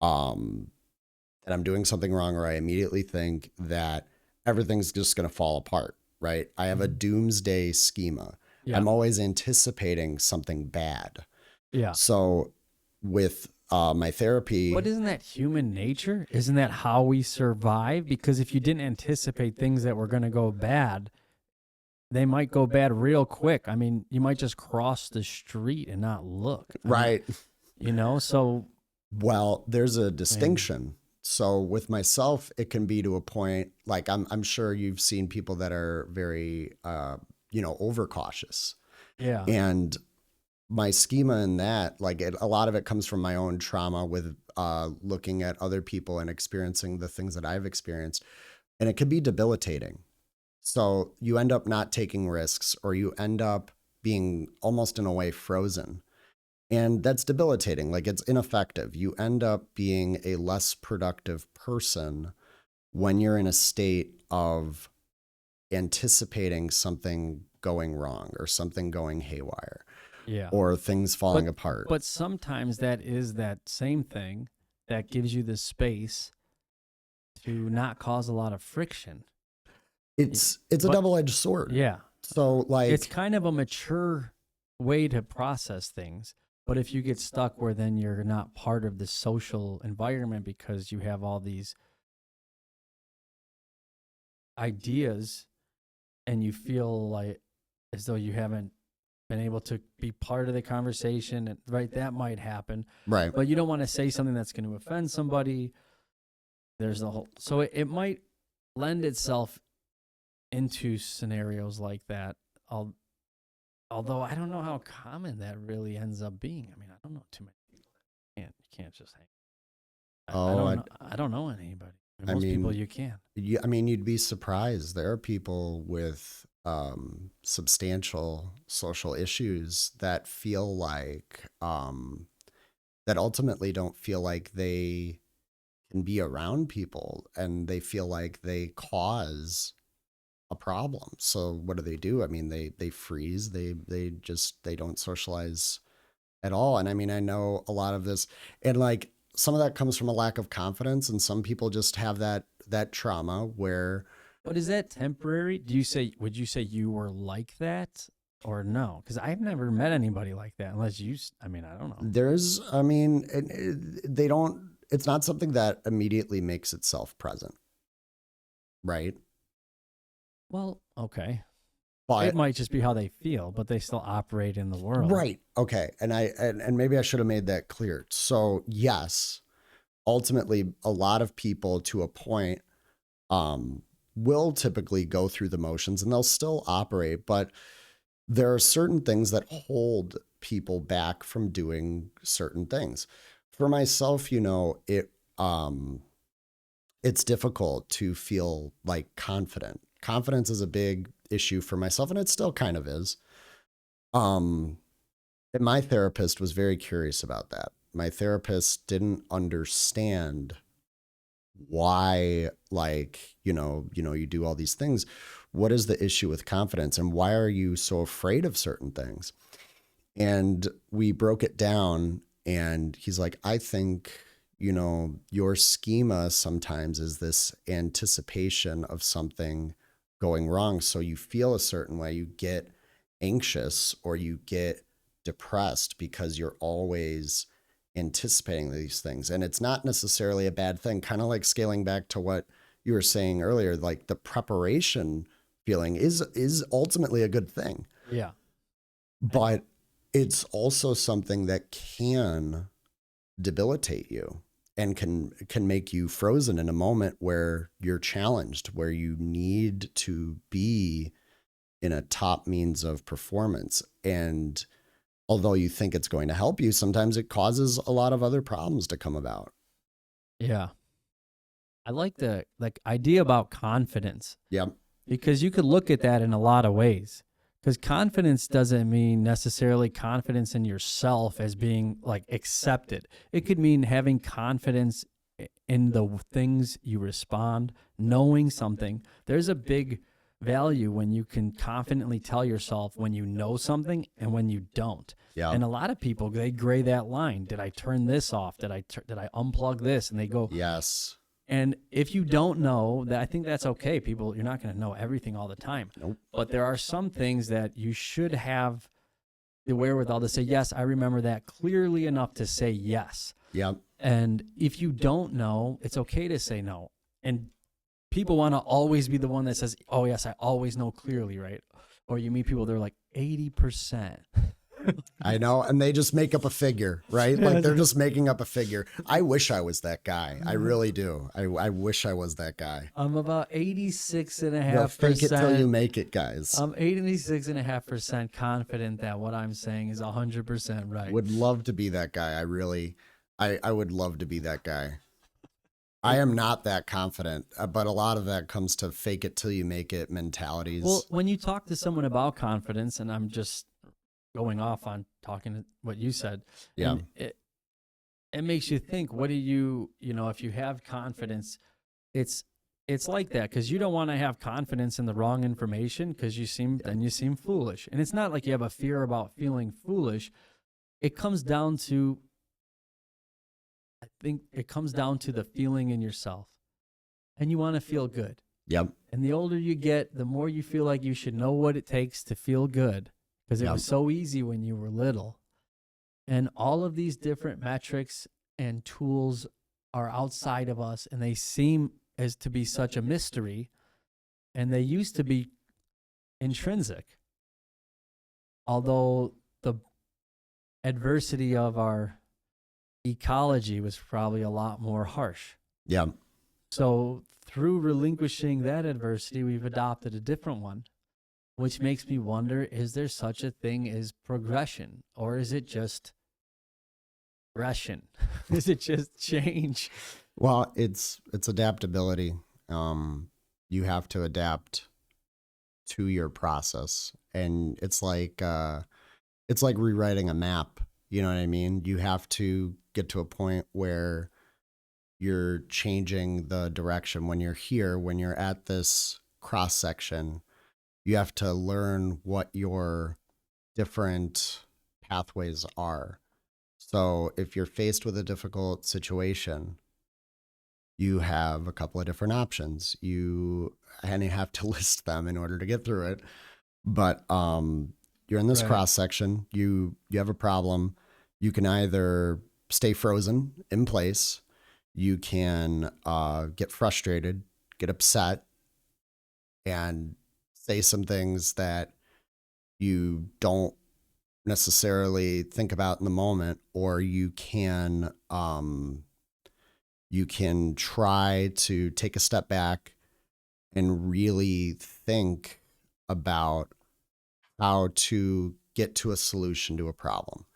that I'm doing something wrong, or I immediately think that everything's just going to fall apart, right? I have a doomsday schema. Yeah. I'm always anticipating something bad. Yeah. So with my therapy, But isn't that human nature? Isn't that how we survive? Because if you didn't anticipate things that were going to go bad, they might go bad real quick. I mean, you might just cross the street and not look. I mean, right? So Well, there's a distinction. So with myself, it can be to a point like I'm sure you've seen people that are very overcautious. yeah. And my schema in that, like a lot of it comes from my own trauma with looking at other people and experiencing the things that I've experienced. And it can be debilitating. So you end up not taking risks, or you end up being almost in a way frozen. And that's debilitating. Like it's ineffective. You end up being a less productive person when you're in a state of anticipating something going wrong or something going haywire. Yeah. Or things falling apart. But sometimes that is that same thing that gives you the space to not cause a lot of friction. It's a but- double-edged sword. Yeah. So like It's kind of a mature way to process things. But if you get stuck where then you're not part of the social environment because you have all these ideas and you feel like as though you haven't been able to be part of the conversation, and right, that might happen. right. But you don't want to say something that's going to offend somebody. There's the whole, so it might lend itself into scenarios like that. Although I don't know how common that really ends up being. I mean, I don't know too many people. You can't just hang. I don't know anybody. I Most people mean, you can. I mean, you'd be surprised. There are people with substantial social issues that feel like that ultimately don't feel like they can be around people, and they feel like they cause a problem. So what do? I mean, they freeze. They don't socialize at all. And I mean, I know a lot of this, and like some of that comes from a lack of confidence, and some people just have that trauma where But is that temporary? Would you say you were like that or no? Because I've never met anybody like that unless I mean, I don't know. I mean, they don't, it's not something that immediately makes itself present, right? Well, okay. But It might just be how they feel, but they still operate in the world. right. Okay. And maybe I should have made that clear. So yes, ultimately a lot of people to a point will typically go through the motions and they'll still operate, but there are certain things that hold people back from doing certain things. For myself, it's difficult to feel like confident. Confidence is a big issue for myself, and it still kind of is. And my therapist was very curious about that. My therapist didn't understand why, like, you do all these things. What is the issue with confidence, and why are you so afraid of certain things? And we broke it down, and he's like, I think, your schema sometimes is this anticipation of something going wrong. So you feel a certain way, you get anxious or you get depressed because you're always anticipating these things. And it's not necessarily a bad thing, kind of like scaling back to what you were saying earlier, like the preparation feeling is ultimately a good thing. Yeah. But it's also something that can debilitate you and can make you frozen in a moment where you're challenged, where you need to be in a top means of performance. And although you think it's going to help you, sometimes it causes a lot of other problems to come about. Yeah. I like the idea about confidence. Yep. Because you could look at that in a lot of ways. Because confidence doesn't mean necessarily confidence in yourself as being like accepted. It could mean having confidence in the things you respond, knowing something. There's a big value when you can confidently tell yourself when you know something and when you don't. Yeah. And a lot of people, they gray that line. Did I turn this off? Did I unplug this? And they go, yes. And if you don't know, that I think that's okay. People, you're not going to know everything all the time. Nope. But there are some things that you should have the wherewithal to say, yes, I remember that clearly enough to say yes. Yep. And if you don't know, it's okay to say no. And people want to always be the one that says, oh, yes, I always know clearly, right? Or you meet people, they're like 80%. I know. And they just make up a figure, right? Like they're just making up a figure. I wish I was that guy. I really do. I wish I was that guy. I'm about 86.5%. Well, fake it till you make it, guys. I'm 86.5% confident that what I'm saying is 100% right. Would love to be that guy. I would love to be that guy. I am not that confident, but a lot of that comes to fake it till you make it mentalities. Well, when you talk to someone about confidence, and I'm just going off on talking what you said, yeah, it makes you think, what do you if you have confidence, it's like that, because you don't want to have confidence in the wrong information, because then you seem foolish. And it's not like you have a fear about feeling foolish. It comes down to, I think it comes down to the feeling in yourself, and you want to feel good. Yep. And the older you get, the more you feel like you should know what it takes to feel good, because it was so easy when you were little. And all of these different metrics and tools are outside of us, and they seem as to be such a mystery, and they used to be intrinsic. Although the adversity of our ecology was probably a lot more harsh. Yeah. So through relinquishing that adversity, we've adopted a different one, which makes me wonder, is there such a thing as progression, or is it just regression? Is it just change? Well, it's adaptability. You have to adapt to your process, and it's like rewriting a map. You know what I mean? You have to get to a point where you're changing the direction. When you're here, when you're at this cross section, you have to learn what your different pathways are. So if you're faced with a difficult situation, you have a couple of different options. You and you have to list them in order to get through it. But you're in this Right. cross section. You have a problem. You can either stay frozen in place. You can get frustrated, get upset, and say some things that you don't necessarily think about in the moment, or you can try to take a step back and really think about how to get to a solution to a problem.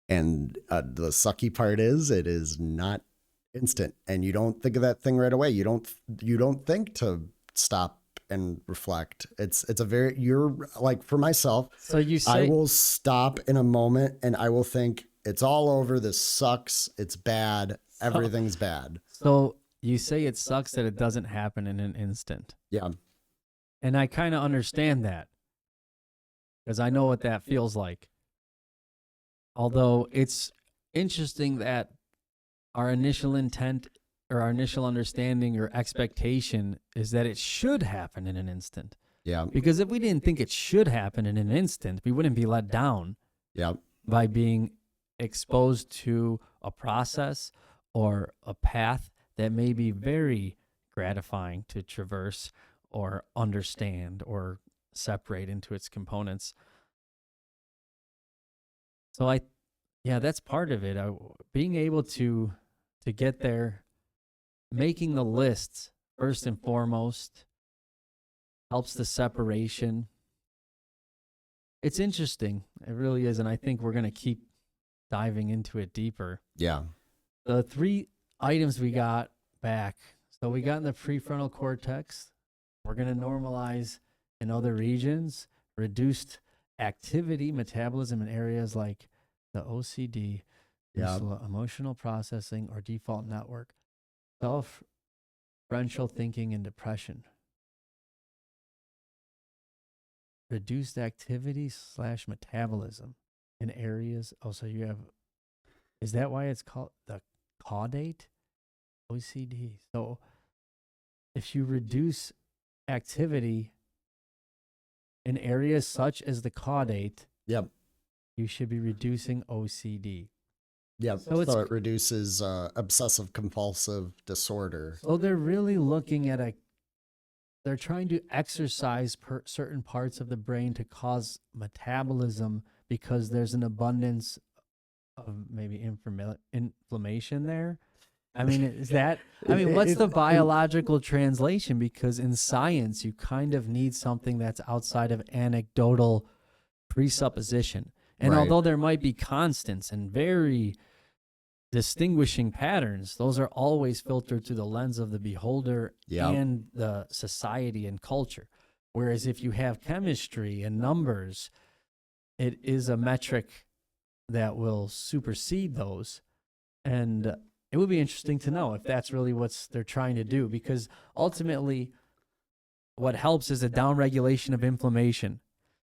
And the sucky part is it is not instant, and you don't think of that thing right away. You don't think to stop and reflect. It's a very, you're like, for myself, So you I say will stop in a moment and I will think, it's all over. This sucks. It's bad. Everything's bad. so you say it sucks that it doesn't happen in an instant. Yeah. And I kind of understand that because I know what that feels like. Although it's interesting that our initial intent or our initial understanding or expectation is that it should happen in an instant. Yeah. Because if we didn't think it should happen in an instant, we wouldn't be let down Yeah. by being exposed to a process or a path that may be very gratifying to traverse or understand or separate into its components. So yeah, that's part of it. Being able to get there, making the lists first and foremost helps the separation. It's interesting. It really is. And I think we're going to keep diving into it deeper. Yeah. The 3 items we got back. So we got in the prefrontal cortex. We're going to normalize in other regions, reduced activity, metabolism in areas like the OCD, Yeah. emotional processing, or default network, self-referential thinking, and depression. Reduced activity / metabolism in areas. Oh, so you have, is that why it's called the caudate? OCD. So if you reduce activity in areas such as the caudate, Yep. you should be reducing OCD. Yep. So So, it's- it reduces obsessive compulsive disorder. So they're really looking at they're trying to exercise certain parts of the brain to cause metabolism because there's an abundance of maybe inflammation there. I mean, is that, I mean, what's the biological translation? Because in science, you kind of need something that's outside of anecdotal presupposition. And Right. although there might be constants and very distinguishing patterns, those are always filtered through the lens of the beholder Yep. and the society and culture. Whereas if you have chemistry and numbers, it is a metric that will supersede those. And it would be interesting to know if that's really what they're trying to do, because ultimately what helps is a downregulation of inflammation.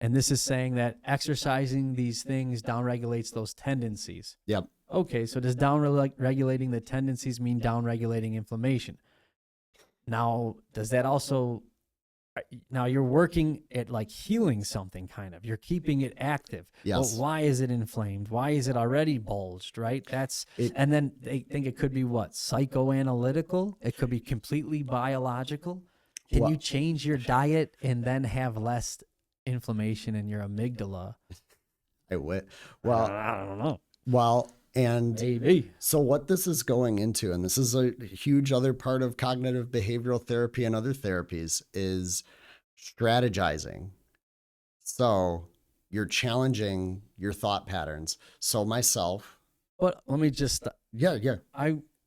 And this is saying that exercising these things downregulates those tendencies. Yep. Okay, so does downregulating the tendencies mean downregulating inflammation? Now, does that also, now you're working at like healing something kind of, you're keeping it active. Yes. But why is it inflamed? Why is it already bulged, right? And then they think it could be what? Psychoanalytical? It could be completely biological. Can Well- you change your diet and then have less inflammation in your amygdala? Well, I don't know. well, and Maybe. so what this is going into, and this is a huge other part of cognitive behavioral therapy and other therapies, is strategizing. So you're challenging your thought patterns. So myself, But let me just, yeah.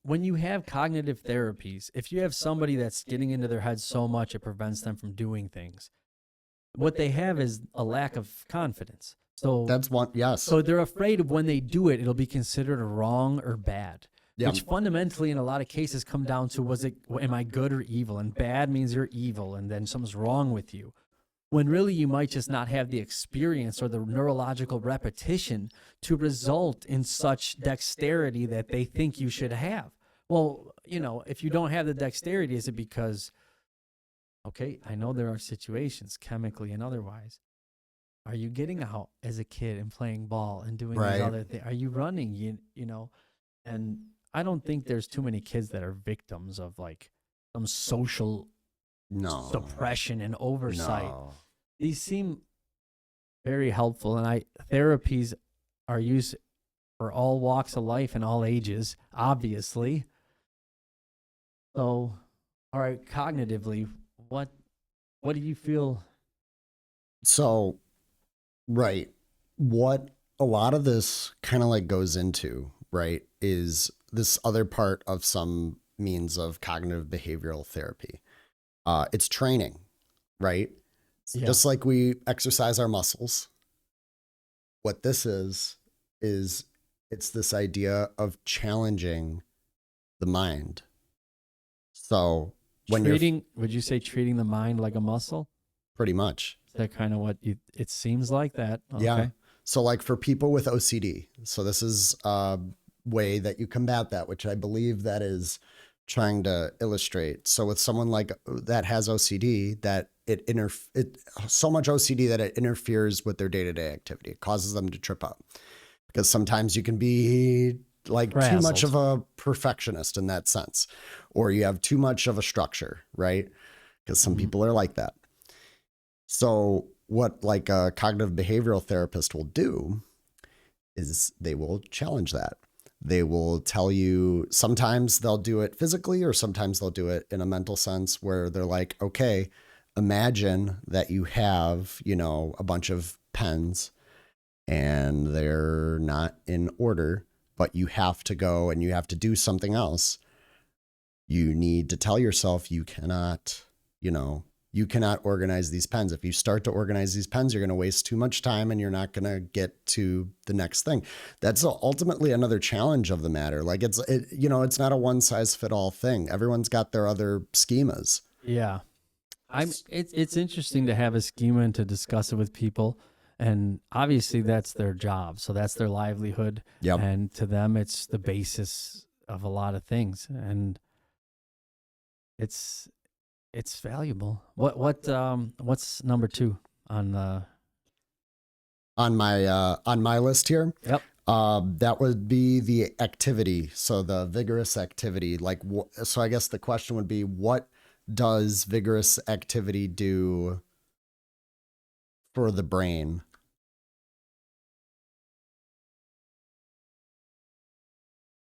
when you have cognitive therapies, if you have somebody that's getting into their head so much it prevents them from doing things, what they have is a lack of confidence. So That's one. Yes. So they're afraid of when they do it, it'll be considered wrong or bad. Yeah. Which fundamentally, in a lot of cases, come down to am I good or evil? And bad means you're evil, and then something's wrong with you. When really you might just not have the experience or the neurological repetition to result in such dexterity that they think you should have. Well, if you don't have the dexterity, is it because Okay, I know there are situations, chemically and otherwise. Are you getting out as a kid and playing ball and doing Right. these other things? Are you running? You know, and I don't think there's too many kids that are victims of like some social No. suppression and oversight. No. These seem very helpful, and therapies are used for all walks of life and all ages, obviously. So, all right, cognitively, what do you feel? So, right. What a lot of this kind of like goes into, right, is this other part of some means of cognitive behavioral therapy. It's training, right? Yeah. Just like we exercise our muscles. What this is it's this idea of challenging the mind. So when Would you say treating the mind like a muscle? pretty much, Is that kind of what it seems like that? yeah. Okay. So like for people with OCD, so this is a way that you combat that, which I believe that is trying to illustrate. So with someone like that has OCD, that it so much OCD that it interferes with their day-to-day activity. It causes them to trip up. Because sometimes you can be like too much Frazzled. of a perfectionist in that sense, or you have too much of a structure, right? Because some Mhm. people are like that. So what like a cognitive behavioral therapist will do is they will challenge that. They will tell you, sometimes they'll do it physically or sometimes they'll do it in a mental sense where they're like, okay, imagine that you have, you know, a bunch of pens and they're not in order, but you have to go and you have to do something else. You need to tell yourself you cannot, you know, you cannot organize these pens. If you start to organize these pens, you're going to waste too much time and you're not going to get to the next thing. That's ultimately another challenge of the matter. Like it's not a one size fit all thing. Everyone's got their other schemas. Yeah. It's interesting to have a schema and to discuss it with people. And obviously that's their job. So that's their livelihood. Yep. And to them it's the basis of a lot of things. And it's valuable. What's number 2 on the On my list here. Yep. That would be the activity. So the vigorous activity, so I guess the question would be, what does vigorous activity do for the brain?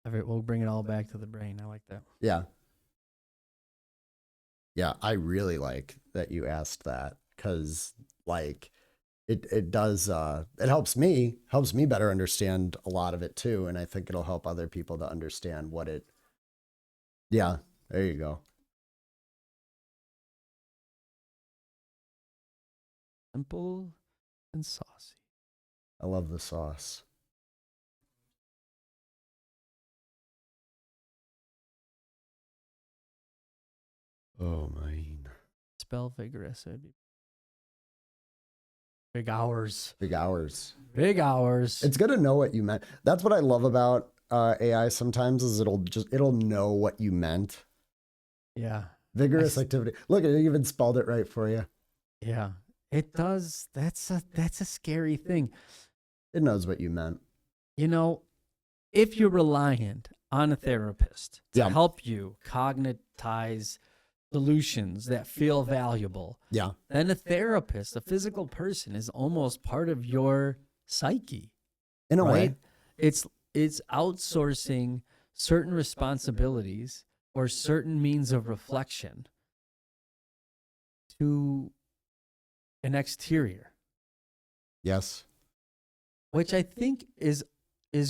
We'll bring it all back to the brain. I like that. Yeah. Yeah, I really like that you asked that because like it does it helps me better understand a lot of it too, and I think it'll help other people to understand what it. Yeah, there you go. Simple and saucy. I love the sauce. Oh man. Spell vigorous. It'd be big hours. Big hours. Big hours. It's good to know what you meant. That's what I love about AI sometimes is it'll know what you meant. Yeah. Vigorous activity. Look, it even spelled it right for you. Yeah. It does. That's a scary thing. It knows what you meant. You know, if you're reliant on a therapist to Yeah. help you cognitize solutions that feel valuable, Yeah. then a therapist, a physical person, is almost part of your psyche. In a right? way. It's outsourcing certain responsibilities or certain means of reflection to an exterior, Yes. which I think is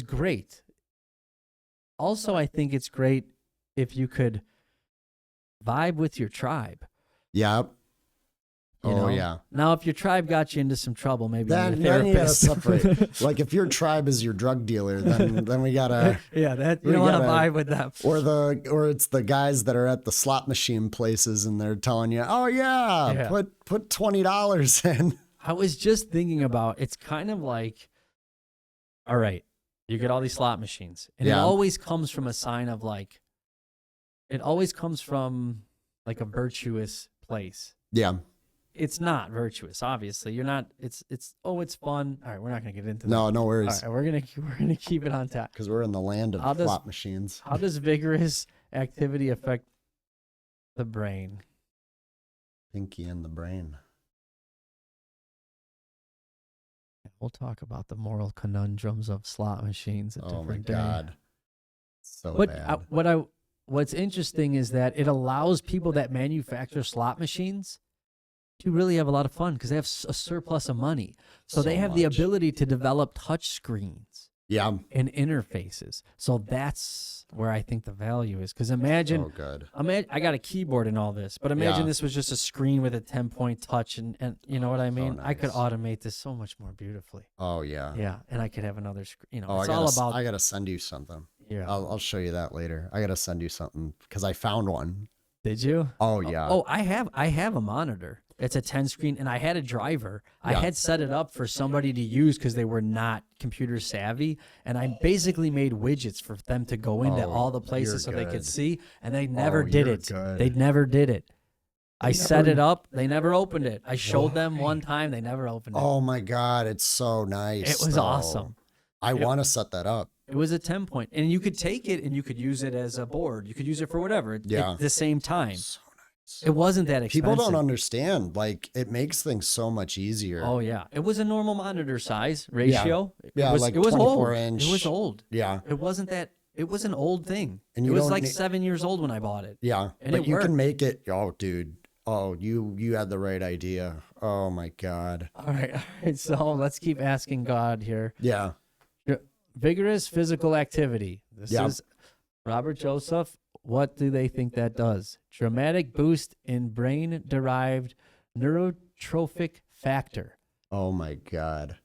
great. Also, I think it's great if you could vibe with your tribe. Yep. You Oh know? yeah. Now, if your tribe got you into some trouble, maybe Then you're a you gotta therapist. separate. Like if your tribe is your drug dealer, then we gotta. Yeah, that you we don't want to gotta- vibe with them. Or it's the guys that are at the slot machine places and they're telling you, oh yeah. Yeah. put $20 in. I was just thinking about it's kind of like, all right, you get all these slot machines, and it Yeah. always comes from a sign of like, it always comes from like a virtuous place. Yeah. It's not virtuous, obviously. You're not. It's fun. All right, we're not gonna get into that. No, no All worries. right, we're gonna keep it on tap. Because we're in the land How of does- slot machines. How does vigorous activity affect the brain? Pinky in the brain. We'll talk about the moral conundrums of slot machines a Oh my different day. God. So But bad. what's interesting is that it allows people that manufacture slot machines to really have a lot of fun because they have a surplus of money. So they have the much. ability to develop touch screens Yeah. and interfaces. So that's where I think the value is. Because imagine, Oh, good. I got a keyboard and all this, but imagine Yeah. this was just a screen with a 10-point touch, and you know what I mean? I could nice. automate this so much more beautifully. Oh, yeah. Yeah, and I could have another screen. You know, Oh, it's I all gotta, about I gotta send you something. yeah. I'll show you that later. I gotta send you something because I found one. Did you? Oh yeah. Oh, I have a monitor. It's a 10 screen, and I had a driver. I Yeah. had set it up for somebody to use because they were not computer savvy, and I basically made widgets for them to go into Oh, all the places so you're they could good. see, and they never did you're it. good. They never did it. I set never- it up. They never opened it. I showed them one time. They never opened it. Oh my God, it's so nice. It was though. awesome. I want to set that up. It was a 10 point, and you could take it and you could use it as a board. You could use it for whatever Yeah. at the same time. So nice. It wasn't that expensive. People don't understand. Like it makes things so much easier. Oh yeah, it was a normal monitor size ratio. Yeah, it was, like it was 24 old. inch. It was old. Yeah. It wasn't that. It was an old thing. And it you was don't like need- 7 years old when I bought it. Yeah. And but it you can worked. make it. Oh, dude. Oh, you had the right idea. Oh my God. All right. So let's keep asking God here. Yeah. Vigorous physical activity. This Yeah. is Robert Joseph. What do they think that does? Dramatic boost in brain-derived neurotrophic factor. Oh my God.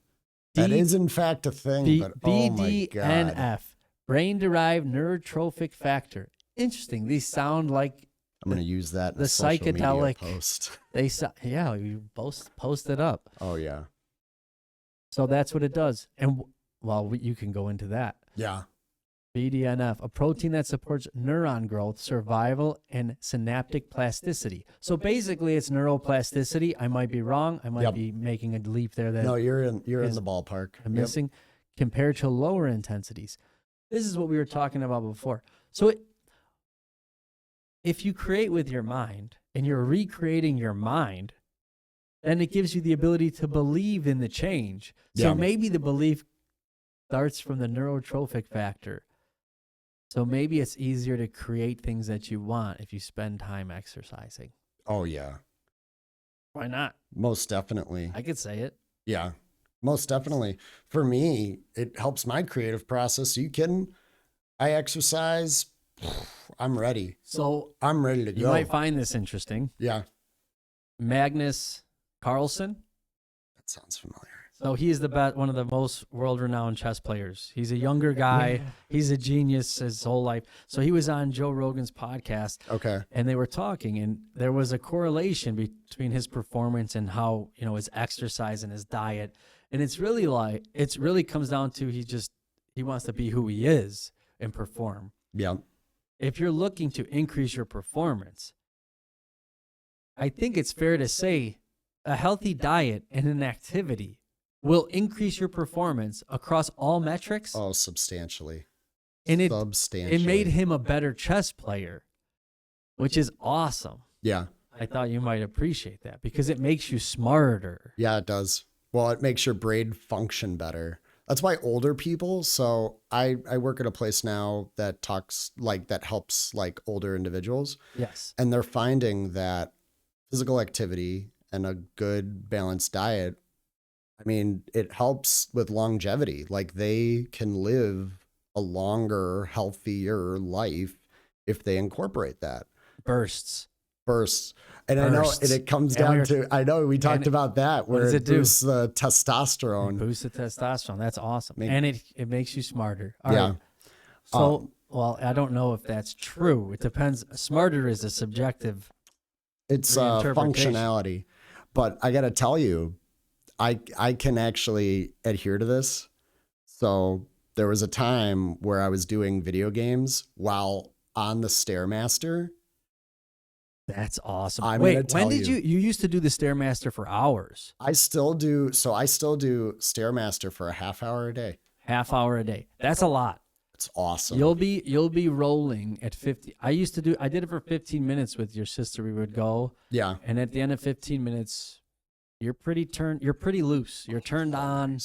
D- That is in fact a thing. But oh my God. BDNF, brain-derived neurotrophic factor. Interesting. These sound like I'm gonna use that in the a social media psychedelic- post. they. Yeah, you both post it up. Oh yeah. So that's what it does. And you can go into that. Yeah. BDNF, a protein that supports neuron growth, survival, and synaptic plasticity. So basically, it's neuroplasticity. I might be wrong. I might Yep. be making a leap there that No, you're in is- the ballpark. I'm Yep. missing compared to lower intensities. This is what we were talking about before. So if you create with your mind and you're recreating your mind, then it gives you the ability to believe in the change. So Yeah. maybe the belief starts from the neurotrophic factor. So maybe it's easier to create things that you want if you spend time exercising. Oh yeah. Why not? Most definitely. I could say it. Yeah. Most definitely. For me, it helps my creative process. Are you kidding? I exercise. I'm ready. So I'm ready to go. you might find this interesting. Yeah. Magnus Carlsen. That sounds familiar. So he is one of the most world-renowned chess players. He's a younger guy. He's a genius his whole life. So he was on Joe Rogan's podcast, Okay. and they were talking, and there was a correlation between his performance and how, his exercise and his diet. And it's really comes down to he wants to be who he is and perform. Yeah. If you're looking to increase your performance, I think it's fair to say a healthy diet and an activity will increase your performance across all metrics. Oh, substantially. And it substantially. made him a better chess player, which is awesome. Yeah. I thought you might appreciate that because it makes you smarter. Yeah, it does. Well, it makes your brain function better. That's why older people. So I work at a place now that helps like older individuals. Yes. And they're finding that physical activity and a good balanced diet, I mean, it helps with longevity. Like they can live a longer, healthier life if they incorporate that. Bursts. And I know, Bursts. and it comes And down I know we talked about that where does it it do? boosts the testosterone. Boost the testosterone. That's awesome. Make- And it makes you smarter. All Yeah. right. So, well, I don't know if that's true. It depends. Smarter is a subjective. It's Reinterpretation. functionality. But I got to tell you, I can actually adhere to this. So there was a time where I was doing video games while on the Stairmaster, That's awesome. I'm Wait, gonna when tell did you. you used to do the Stairmaster for hours, I still do Stairmaster for a half hour a day. half hour a day? That's a lot. It's awesome. You'll be rolling at 50. I did it for 15 minutes with your sister. We would go, Yeah. and at the end of 15 minutes, you're pretty loose. You're turned on,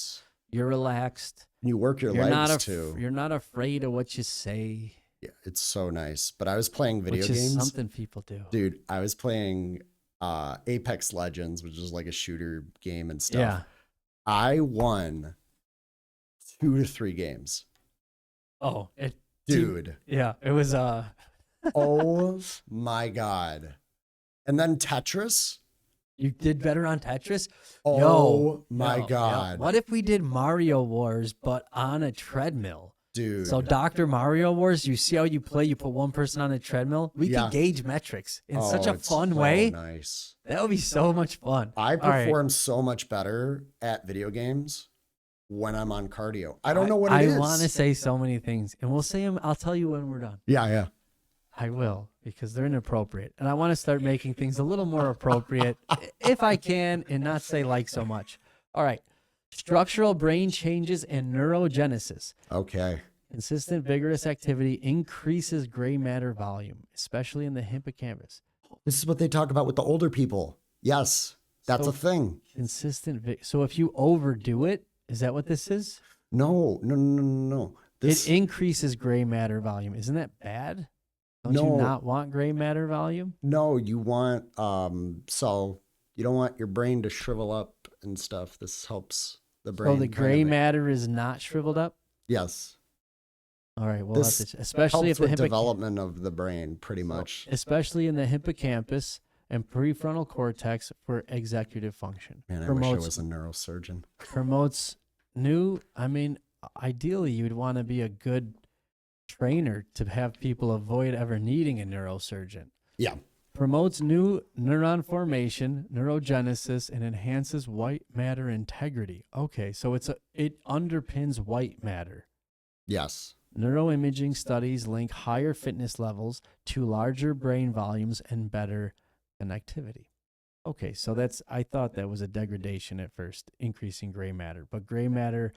you're relaxed. You work your You're legs not too. you're not afraid of what you say, Yeah, it's so nice. But I was playing video which is games. something people do. Dude, I was playing Apex Legends, which is like a shooter game and stuff. Yeah. I won 2 to 3 games. Oh, Dude. Yeah, it was Oh my God. And then Tetris. You did better on Tetris? Oh my Yo, God. What if we did Mario Wars, but on a treadmill? Dude. So Dr. Mario Wars, you see how you play, you put one person on a treadmill? We Yeah. could gauge metrics in such a it's fun so way. Nice. That would be so much fun. I All right. perform so much better at video games when I'm on cardio. I don't know what it is. I want to say so many things, and we'll say them. I'll tell you when we're done. Yeah. I will, because they're inappropriate. And I want to start making things a little more appropriate if I can, and not say like so much. All right. Structural brain changes and neurogenesis. Okay. Consistent, vigorous activity increases gray matter volume, especially in the hippocampus. This is what they talk about with the older people. Yes, that's So- a thing. So if you overdo it, is that what this is? No. This, It increases gray matter volume. Isn't that bad? Don't No. you not want gray matter volume? no, you want, so you don't want your brain to shrivel up and stuff. This helps the brain. So the kind gray of- matter is not shriveled up? Yes. All right, we'll This have to, especially helps if the with development of the brain, pretty much. especially in the hippocampus and prefrontal cortex for executive function. Man, I wish I was a neurosurgeon. Promotes ideally you'd want to be a good trainer to have people avoid ever needing a neurosurgeon. Yeah. Promotes new neuron formation, neurogenesis, and enhances white matter integrity. Okay, so it underpins white matter. Yes. Neuroimaging studies link higher fitness levels to larger brain volumes and better connectivity. Okay, so I thought that was a degradation at first, increasing gray matter, but gray matter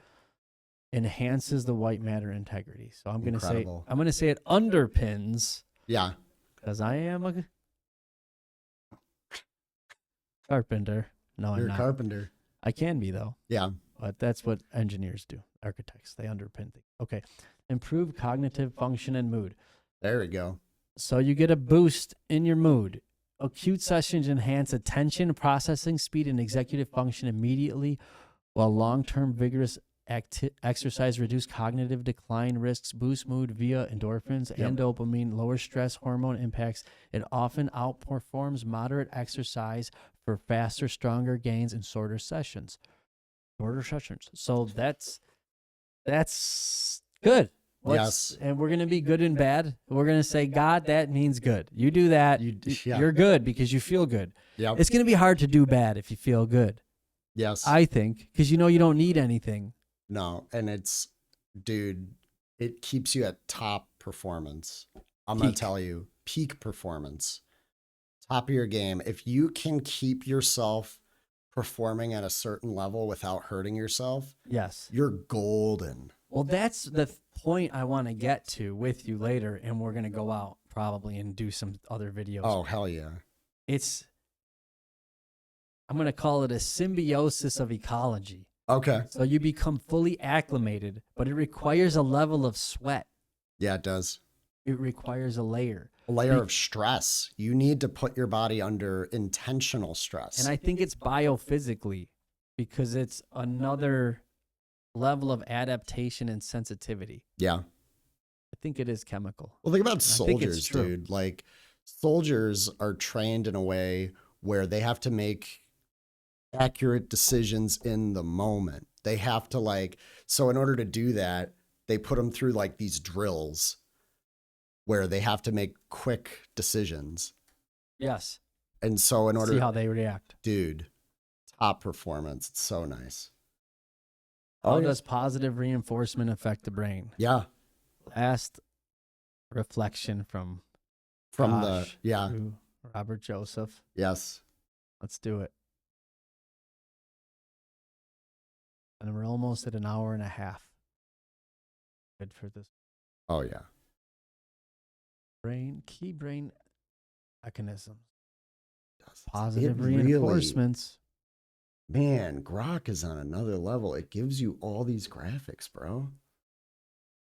enhances the white matter integrity. So I'm going Incredible. to say it underpins, Yeah. because I am a carpenter. No, You're I'm a not. carpenter. I can be though. Yeah. But that's what engineers do. Architects, they underpin things. Okay. Improve cognitive function and mood. There we go. So you get a boost in your mood. Acute sessions enhance attention, processing speed, and executive function immediately, while long-term vigorous exercise reduce cognitive decline risks, boost mood via endorphins and dopamine, lower stress hormone impacts. It often outperforms moderate exercise for faster, stronger gains in shorter sessions. So that's good. Yes. And we're going to be good and bad. We're going to say, God, that means good. You do that, Yeah. you're good because you feel good. Yep. It's going to be hard to do bad if you feel good, Yes. I think, because you don't need anything. No. And dude, it keeps you at top performance. I'm going to Peak. tell you, peak performance, top of your game. If you can keep yourself performing at a certain level without hurting yourself, Yes. you're golden. Well, that's the point I want to get to with you later, and we're going to go out probably and do some other videos. Oh, hell yeah. I'm going to call it a symbiosis of ecology. Okay. So you become fully acclimated, but it requires a level of sweat. Yeah, it does. It requires a layer. A layer of stress. You need to put your body under intentional stress. And I think it's biophysically because it's another level of adaptation and sensitivity. Yeah. I think it is chemical. Well, think about I think it's soldiers, true. dude. Like, soldiers are trained in a way where they have to make accurate decisions in the moment. They have to, so in order to do that, they put them through these drills where they have to make quick decisions. Yes. And so in order, See how they react. dude, top performance. It's so nice. How yeah. does positive reinforcement affect the brain? Yeah. Last reflection from From Josh, yeah. who Robert Joseph. Yes. Let's do it. And we're almost at an hour and a half. Good for this. Oh yeah. Key brain mechanisms. It Positive really- reinforcements. Man, Grok is on another level. It gives you all these graphics, bro.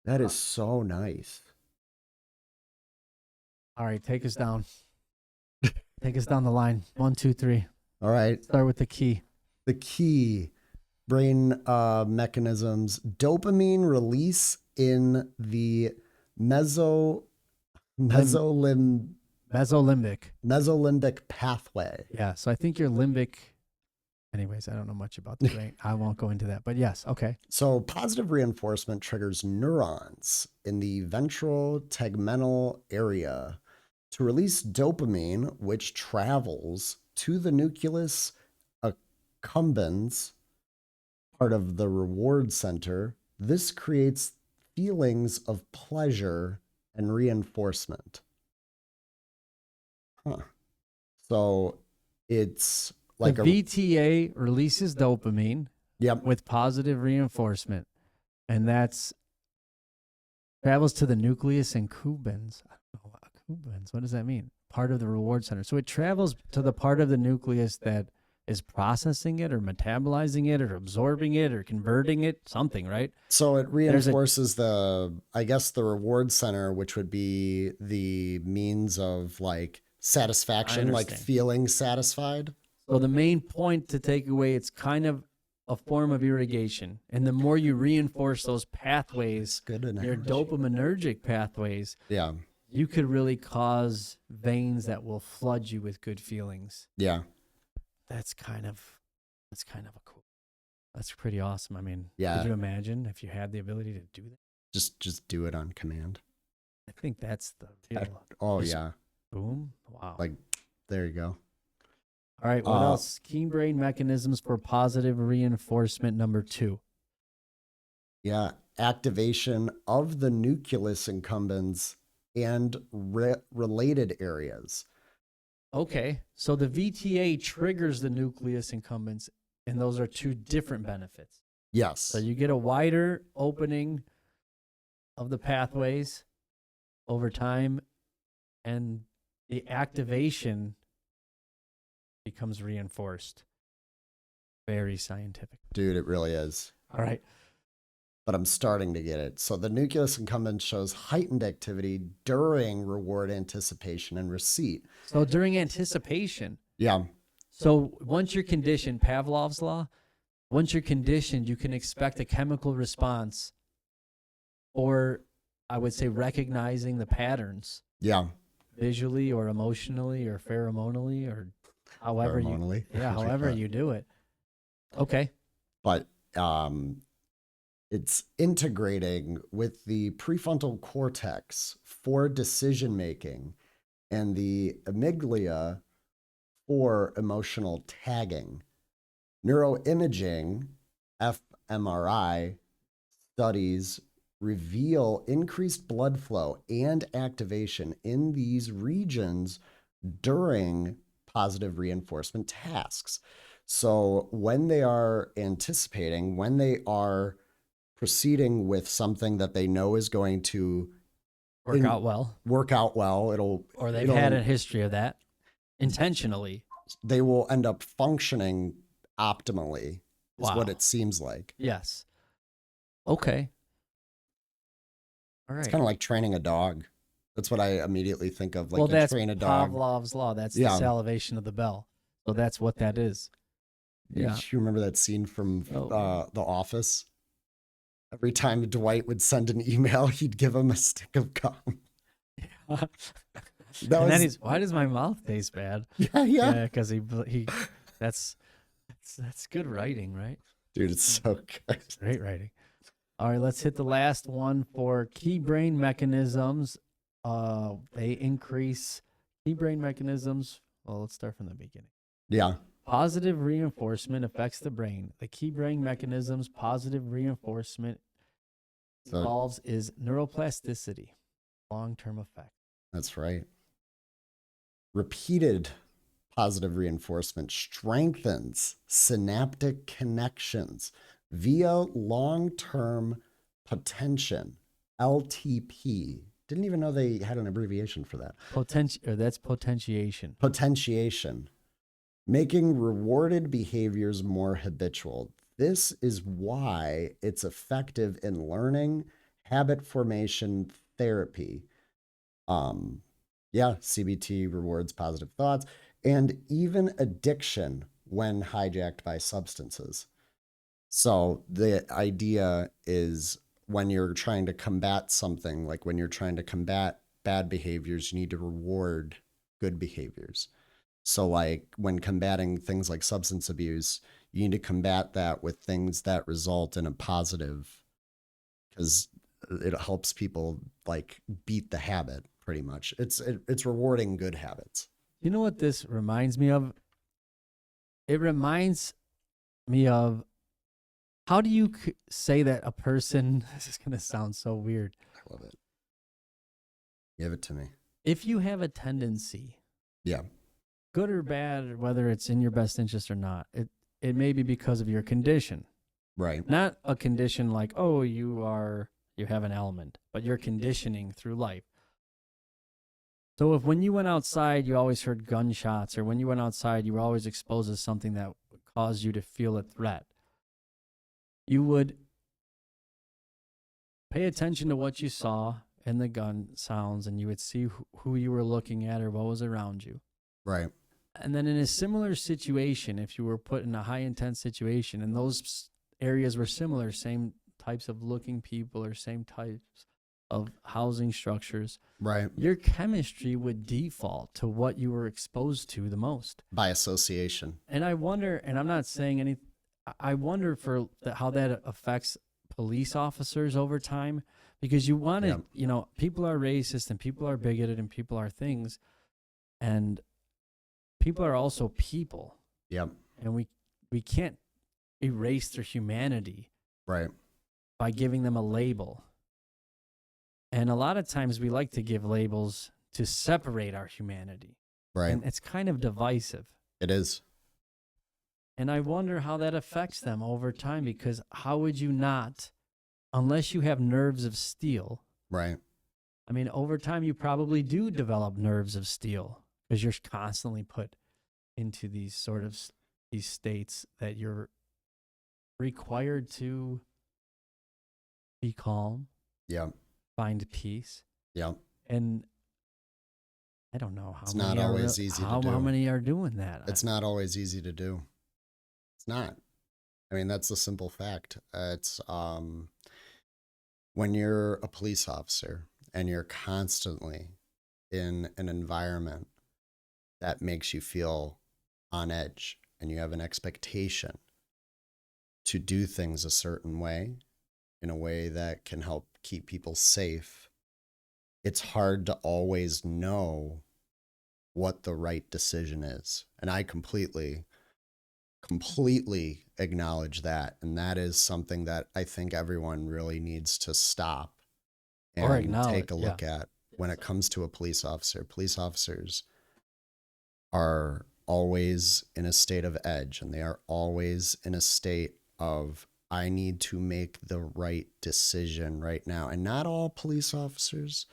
That is so nice. All right, take us down. Take us down the line. 1, 2, 3. All right. Start with the key. The key brain mechanisms: dopamine release in the mesolimbic Mesolimbic. pathway. Yeah, so I think your limbic. Anyways, I don't know much about the brain. I won't go into that. But yes, okay. So positive reinforcement triggers neurons in the ventral tegmental area to release dopamine, which travels to the nucleus accumbens, part of the reward center. This creates feelings of pleasure and reinforcement. Huh. So it's like the VTA releases dopamine yep. with positive reinforcement, and that's travels to the nucleus accumbens. I don't know accumbens. What does that mean? Part of the reward center. So it travels to the part of the nucleus that is processing it or metabolizing it or absorbing it or converting it, something, right? So it reinforces the reward center, which would be the means of like satisfaction, like feeling satisfied. So the main point to take away, it's kind of a form of irrigation. And the more you reinforce those pathways, Good your analogy. dopaminergic pathways, Yeah. you could really cause veins that will flood you with good feelings. Yeah. That's kind of a cool. That's pretty awesome. I mean, Yeah. could you imagine if you had the ability to do that? Just do it on command. I think that's the real Oh Just- yeah. boom. Wow. Like there you go. All right, what else? Key brain mechanisms for positive reinforcement number 2. Yeah. Activation of the nucleus accumbens and related areas. Okay, so the VTA triggers the nucleus accumbens, and those are 2 different benefits. Yes. So you get a wider opening of the pathways over time, and the activation becomes reinforced. Very scientific. Dude, it really is. All right. But I'm starting to get it. So the nucleus accumbens shows heightened activity during reward anticipation and receipt. So during anticipation, Yeah. so once you're conditioned, Pavlov's law, once you're conditioned, you can expect a chemical response, or I would say recognizing the patterns Yeah. visually or emotionally or pheromonally or however Pheromonally. you, yeah, however you do it. Okay. But it's integrating with the prefrontal cortex for decision making and the amygdala for emotional tagging. Neuroimaging, fMRI, studies reveal increased blood flow and activation in these regions during positive reinforcement tasks. So when they are anticipating, when they are proceeding with something that they know is going to Work out well. Or They've had a history of that intentionally. They will end up functioning optimally, is Wow. what it seems like. Yes. Okay. All right. It's kind of like training a dog. That's what I immediately think of. Like well, that's train a dog. Pavlov's law. That's Yeah. the salivation of the bell. So that's what that is. Yeah. You remember that scene from Oh. The Office? Every time Dwight would send an email, he'd give him a stick of gum. And was- then he's, why does my mouth taste bad? Yeah. Because he that's good writing, right? Dude, it's so good. Great writing. All right, let's hit the last one for key brain mechanisms. They increase key brain mechanisms. Well, let's start from the beginning. Yeah. Positive reinforcement affects the brain. The key brain mechanisms positive reinforcement So- involves is neuroplasticity, long-term effect. That's right. Repeated positive reinforcement strengthens synaptic connections via long-term potentiation, LTP. Didn't even know they had an abbreviation for that. That's potentiation. Potentiation, making rewarded behaviors more habitual. This is why it's effective in learning, habit formation therapy. CBT rewards positive thoughts, and even addiction when hijacked by substances. So the idea is when you're trying to combat something, like when you're trying to combat bad behaviors, you need to reward good behaviors. So like when combating things like substance abuse, you need to combat that with things that result in a positive, because it helps people like beat the habit pretty much. It's rewarding good habits. You know what this reminds me of? It reminds me of, how do you say that a person, this is going to sound so weird. I love it. Give it to me. If you have a tendency, Yeah. good or bad, whether it's in your best interest or not, it may be because of your condition. Right. Not a condition like, oh, you have an ailment, but your conditioning through life. So if when you went outside, you always heard gunshots, or when you went outside, you were always exposed to something that caused you to feel a threat, you would pay attention to what you saw and the gun sounds, and you would see who you were looking at or what was around you. Right. And then in a similar situation, if you were put in a high intense situation and those areas were similar, same types of looking people or same types of housing structures, Right. your chemistry would default to what you were exposed to the most. By association. And I wonder, and I'm not saying anything, I wonder how that affects police officers over time, because you want to, people are racist and people are bigoted and people are things, and people are also people. Yep. And we can't erase their humanity Right. by giving them a label. And a lot of times we like to give labels to separate our humanity. Right. And it's kind of divisive. It is. And I wonder how that affects them over time, because how would you not, unless you have nerves of steel? Right. I mean, over time you probably do develop nerves of steel, because you're constantly put into these states that you're required to be calm, Yep. find peace. Yep. And I don't know how It's many not are always easy to how do. many are doing that. It's not always easy to do. It's not. I mean, that's a simple fact. It's when you're a police officer and you're constantly in an environment that makes you feel on edge and you have an expectation to do things a certain way, in a way that can help keep people safe, it's hard to always know what the right decision is. And I completely acknowledge that. And that is something that I think everyone really needs to stop Or and acknowledge, take a look at when it comes to a police officer. Police officers are always in a state of edge, and they are always in a state of, I need to make the right decision right now. And not all police officers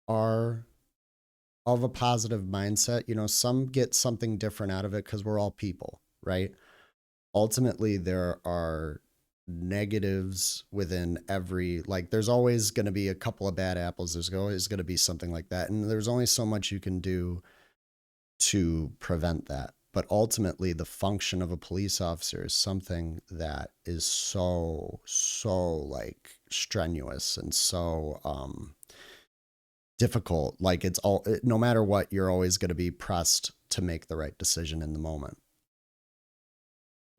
are of a positive mindset. You know, some get something different out of it because we're all people, right? Ultimately, there are negatives within every, like, there's always going to be a couple of bad apples. There's always going to be something like that. And there's only so much you can do to prevent that. But ultimately, the function of a police officer is something that is so like strenuous and so difficult. Like, it's all, no matter what, you're always going to be pressed to make the right decision in the moment.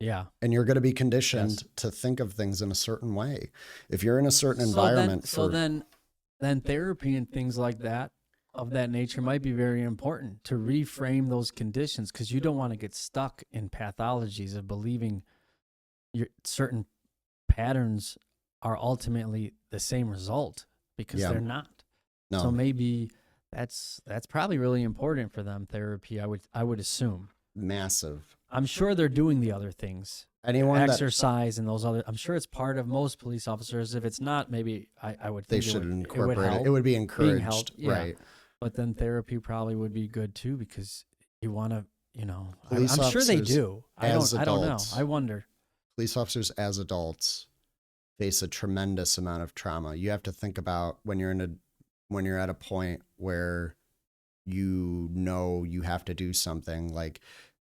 Yeah. And you're going to be conditioned to think of things in a certain way. If you're in a certain environment. Then therapy and things like that, of that nature, might be very important to reframe those conditions, because you don't want to get stuck in pathologies of believing certain patterns are ultimately the same result, because they're not. No. So maybe That's probably really important for them, therapy, I would assume. Massive. I'm sure they're doing the other things. Anyone that Exercise and those other, I'm sure it's part of most police officers. If it's not, maybe I would they think should it would incorporate help. it would be Being encouraged, helped, yeah. right? But then therapy probably would be good too, because you want to, Police I'm sure they officers do. I as don't know. adults- I wonder. Police officers as adults face a tremendous amount of trauma. You have to think about when you're at a point where you have to do something, like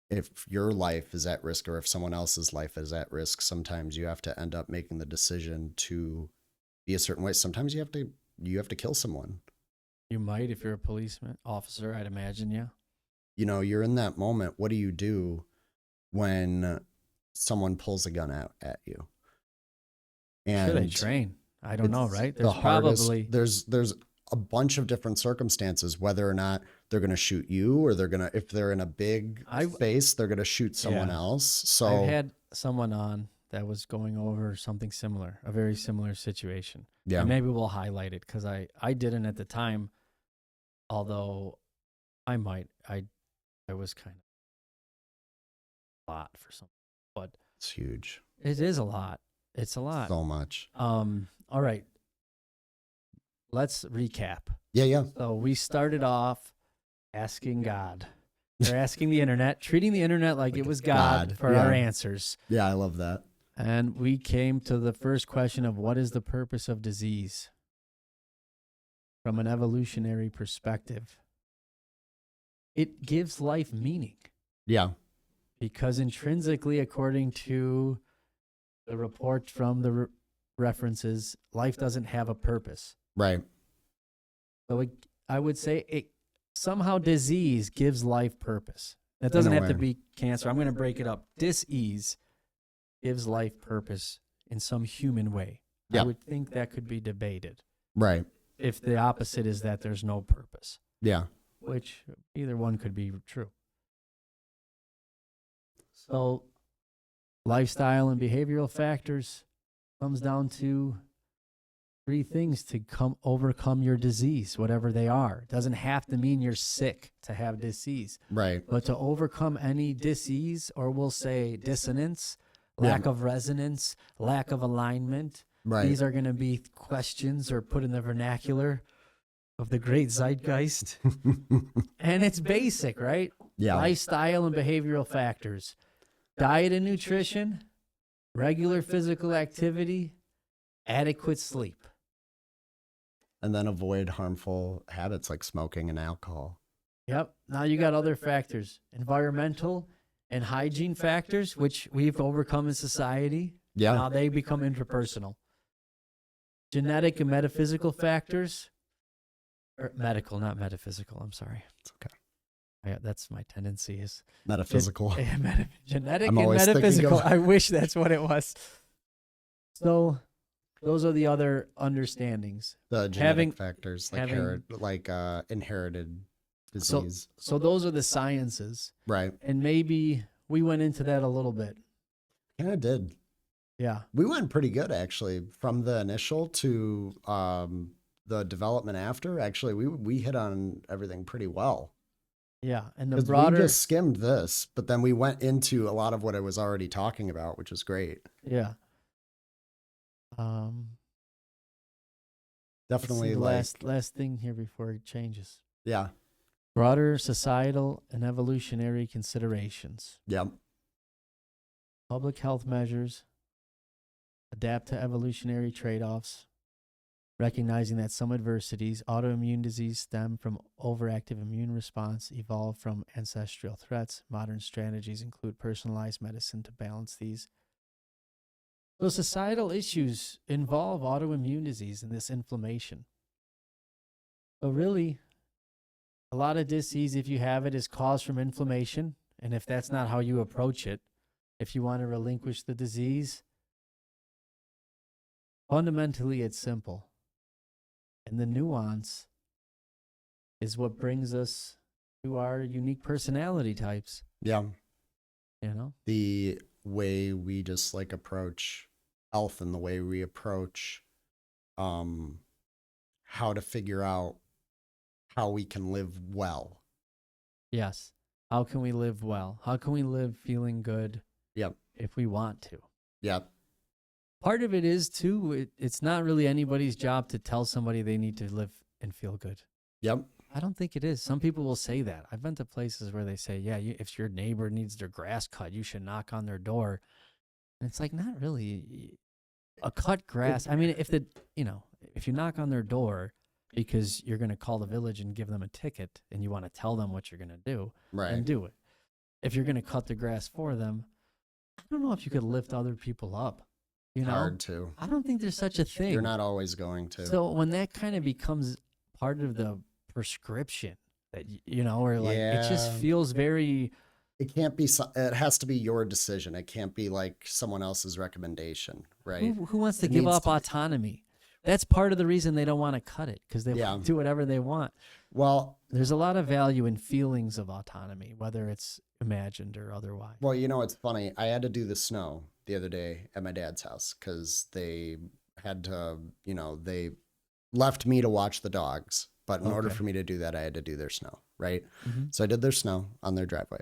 if your life is at risk or if someone else's life is at risk, sometimes you have to end up making the decision to be a certain way. Sometimes you have to kill someone. You might, if you're a policeman officer, I'd imagine, yeah. You're in that moment. What do you do when someone pulls a gun out at you? And Should they train? I don't know, right? the There's hardest- probably there's a bunch of different circumstances, whether or not they're going to shoot you or if they're in a big space, they're going to shoot someone Yeah. else. So I've had someone on that was going over something similar, a very similar situation. yeah, And maybe we'll highlight it because I didn't at the time, although I was kind of a lot for something, but it's huge. it is a lot. It's a lot. So much. All right. Let's recap. Yeah. So we started off asking God, or asking the internet, treating the internet like it was God for our yeah. answers. Yeah, I love that. And we came to the first question of what is the purpose of disease from an evolutionary perspective? It gives life meaning Yeah. because intrinsically, according to the report from the references, life doesn't have a purpose. Right. So I would say somehow disease gives life purpose. That doesn't have to be cancer. I'm going to break it up. Dis-ease gives life purpose in some human way. Yeah. I would think that could be debated Right. if the opposite is that there's no purpose, Yeah. which either one could be true. So lifestyle and behavioral factors comes down to 3 things to overcome your disease, whatever they are. It doesn't have to mean you're sick to have disease, Right. but to overcome any disease, or we'll say dissonance, lack of resonance, lack of alignment. Right. These are going to be questions, or put in the vernacular of the great zeitgeist. And it's basic, right? Yeah. Lifestyle and behavioral factors, diet and nutrition, regular physical activity, adequate sleep. And then avoid harmful habits like smoking and alcohol. Yep. Now you got other factors, environmental and hygiene factors, which we've overcome in society. Yeah. Now they become interpersonal. Genetic and metaphysical factors, or medical, not metaphysical. I'm sorry. It's okay. Yeah, that's my tendency is Metaphysical. genetic I'm and always thinking metaphysical. of- I wish that's what it was. So those are the other understandings. The genetic having- factors like having- inherited So, disease. so those are the sciences. Right. And maybe we went into that a little bit. Kind of did. Yeah. We went pretty good actually from the initial to the development after. Actually, we hit on everything pretty well. Yeah. And the 'Cause broader, we just skimmed this, but then we went into a lot of what I was already talking about, which was great. yeah. Let's see Definitely the like last thing here before it changes. yeah. Broader societal and evolutionary considerations. Yeah. Public health measures, adapt to evolutionary trade-offs, recognizing that some adversities, autoimmune disease stem from overactive immune response, evolve from ancestral threats. Modern strategies include personalized medicine to balance these. So societal issues involve autoimmune disease and this inflammation. So really, a lot of disease, if you have it, is caused from inflammation. And if that's not how you approach it, if you want to relinquish the disease, fundamentally it's simple. And the nuance is what brings us to our unique personality types, Yeah. you know? The way we just like approach health and the way we approach how to figure out how we can live well. Yes. How can we live well? How can we live feeling good Yep. if we want to? Yep. Part of it is, too, it's not really anybody's job to tell somebody they need to live and feel good. Yep. I don't think it is. Some people will say that. I've been to places where they say, yeah, if your neighbor needs their grass cut, you should knock on their door. And it's like, not really. A cut grass. I mean, if you knock on their door because you're going to call the village and give them a ticket and you want to tell them what you're going to do, Right. then do it. If you're going to cut the grass for them, I don't know if you could lift other people up. You know, Hard to. I don't think there's such a thing. You're not always going to. So when that kind of becomes part of the prescription, that or like it just Yeah. feels very. It can't be. It has to be your decision. It can't be like someone else's recommendation, right? Who wants to It give needs up to be- autonomy? That's part of the reason they don't want to cut it, because they Yeah. want to do whatever they want. Well, There's a lot of value in feelings of autonomy, whether it's imagined or otherwise. well, it's funny. I had to do the snow the other day at my dad's house because they had to. They left me to watch the dogs, but in order Okay. for me to do that, I had to do their snow, right? Mhm. So I did their snow on their driveway.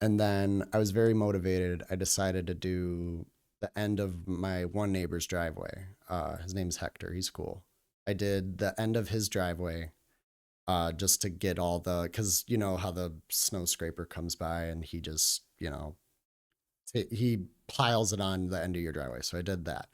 And then I was very motivated. I decided to do the end of my one neighbor's driveway. His name's Hector. He's cool. I did the end of his driveway just to get all because you know how the snow scraper comes by and he just, he piles it on the end of your driveway. So I did that.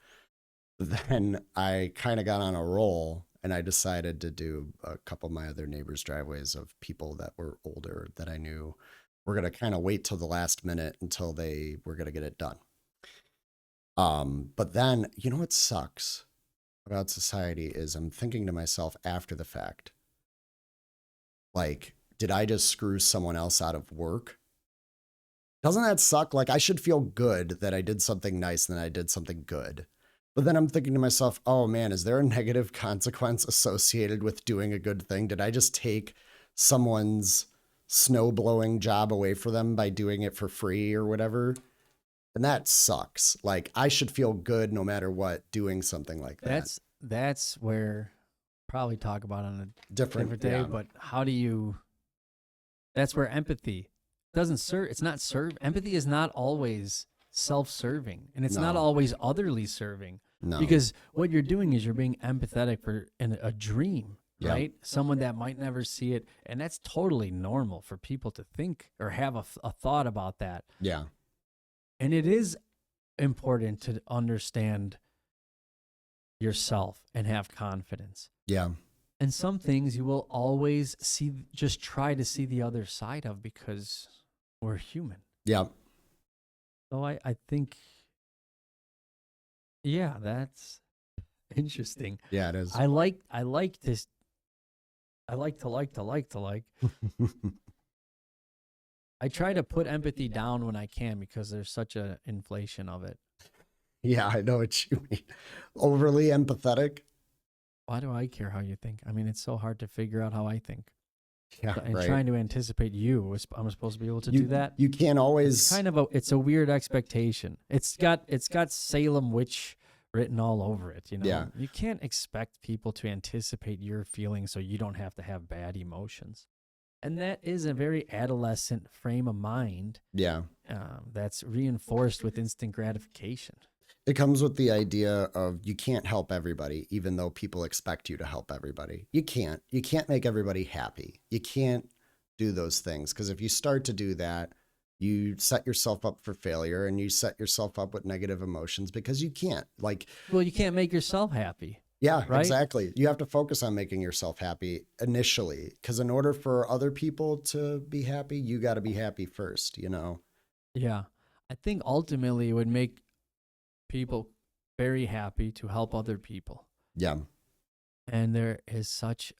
Then I kind of got on a roll and I decided to do a couple of my other neighbors' driveways of people that were older that I knew were going to kind of wait till the last minute until they were going to get it done. But then, what sucks about society is I'm thinking to myself after the fact, like, did I just screw someone else out of work? Doesn't that suck? Like, I should feel good that I did something nice and then I did something good. But then I'm thinking to myself, oh man, is there a negative consequence associated with doing a good thing? Did I just take someone's snow blowing job away for them by doing it for free or whatever? And that sucks. Like, I should feel good no matter what doing something like that. That's where probably talk about it on a different day, yeah. but how do you? That's where empathy doesn't serve. It's not serve. Empathy is not always self-serving, and it's not No. always otherly serving. No. Because what you're doing is you're being empathetic for a dream, Yeah. right? Someone that might never see it, and that's totally normal for people to think or have a thought about that. Yeah. And it is important to understand yourself and have confidence. Yeah. And some things you will always just try to see the other side of, because we're human. Yeah. So I think, yeah, that's interesting. Yeah, it is. I like this. I like to like. I try to put empathy down when I can because there's such an inflation of it. Yeah, I know what you mean. Overly empathetic. Why do I care how you think? I mean, it's so hard to figure out how I think. Yeah, And right. trying to anticipate I'm supposed to be able to do that. You can't always. It's kind of it's a weird expectation. It's got Salem witch written all over it. Yeah. You can't expect people to anticipate your feelings so you don't have to have bad emotions. And that is a very adolescent frame of mind Yeah. that's reinforced with instant gratification. It comes with the idea of you can't help everybody, even though people expect you to help everybody. You can't. You can't make everybody happy. You can't do those things, because if you start to do that, you set yourself up for failure and you set yourself up with negative emotions because you can't. Like, Well, you can't make yourself happy. yeah, Right? exactly. You have to focus on making yourself happy initially, because in order for other people to be happy, you got to be happy first, Yeah. I think ultimately it would make people very happy to help other people. Yeah. And there is such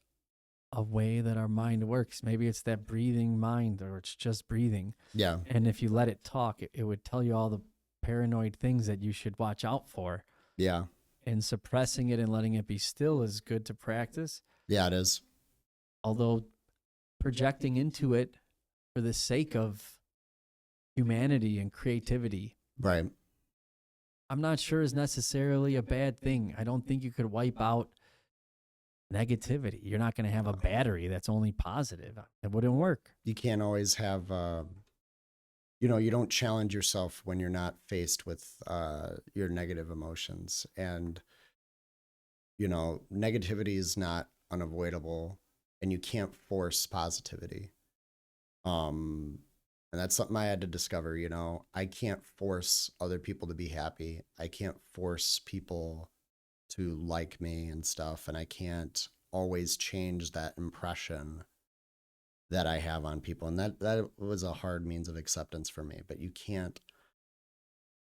a way that our mind works. Maybe it's that breathing mind, or it's just breathing. Yeah. And if you let it talk, it would tell you all the paranoid things that you should watch out for. Yeah. And suppressing it and letting it be still is good to practice. Yeah, it is. Although projecting into it for the sake of humanity and creativity, Right. I'm not sure is necessarily a bad thing. I don't think you could wipe out negativity. You're not going to have a battery that's only positive. It wouldn't work. You can't always have, you don't challenge yourself when you're not faced with your negative emotions. And, negativity is not unavoidable, and you can't force positivity. And that's something I had to discover, I can't force other people to be happy. I can't force people to like me and stuff. And I can't always change that impression that I have on people. And that was a hard means of acceptance for me, but you can't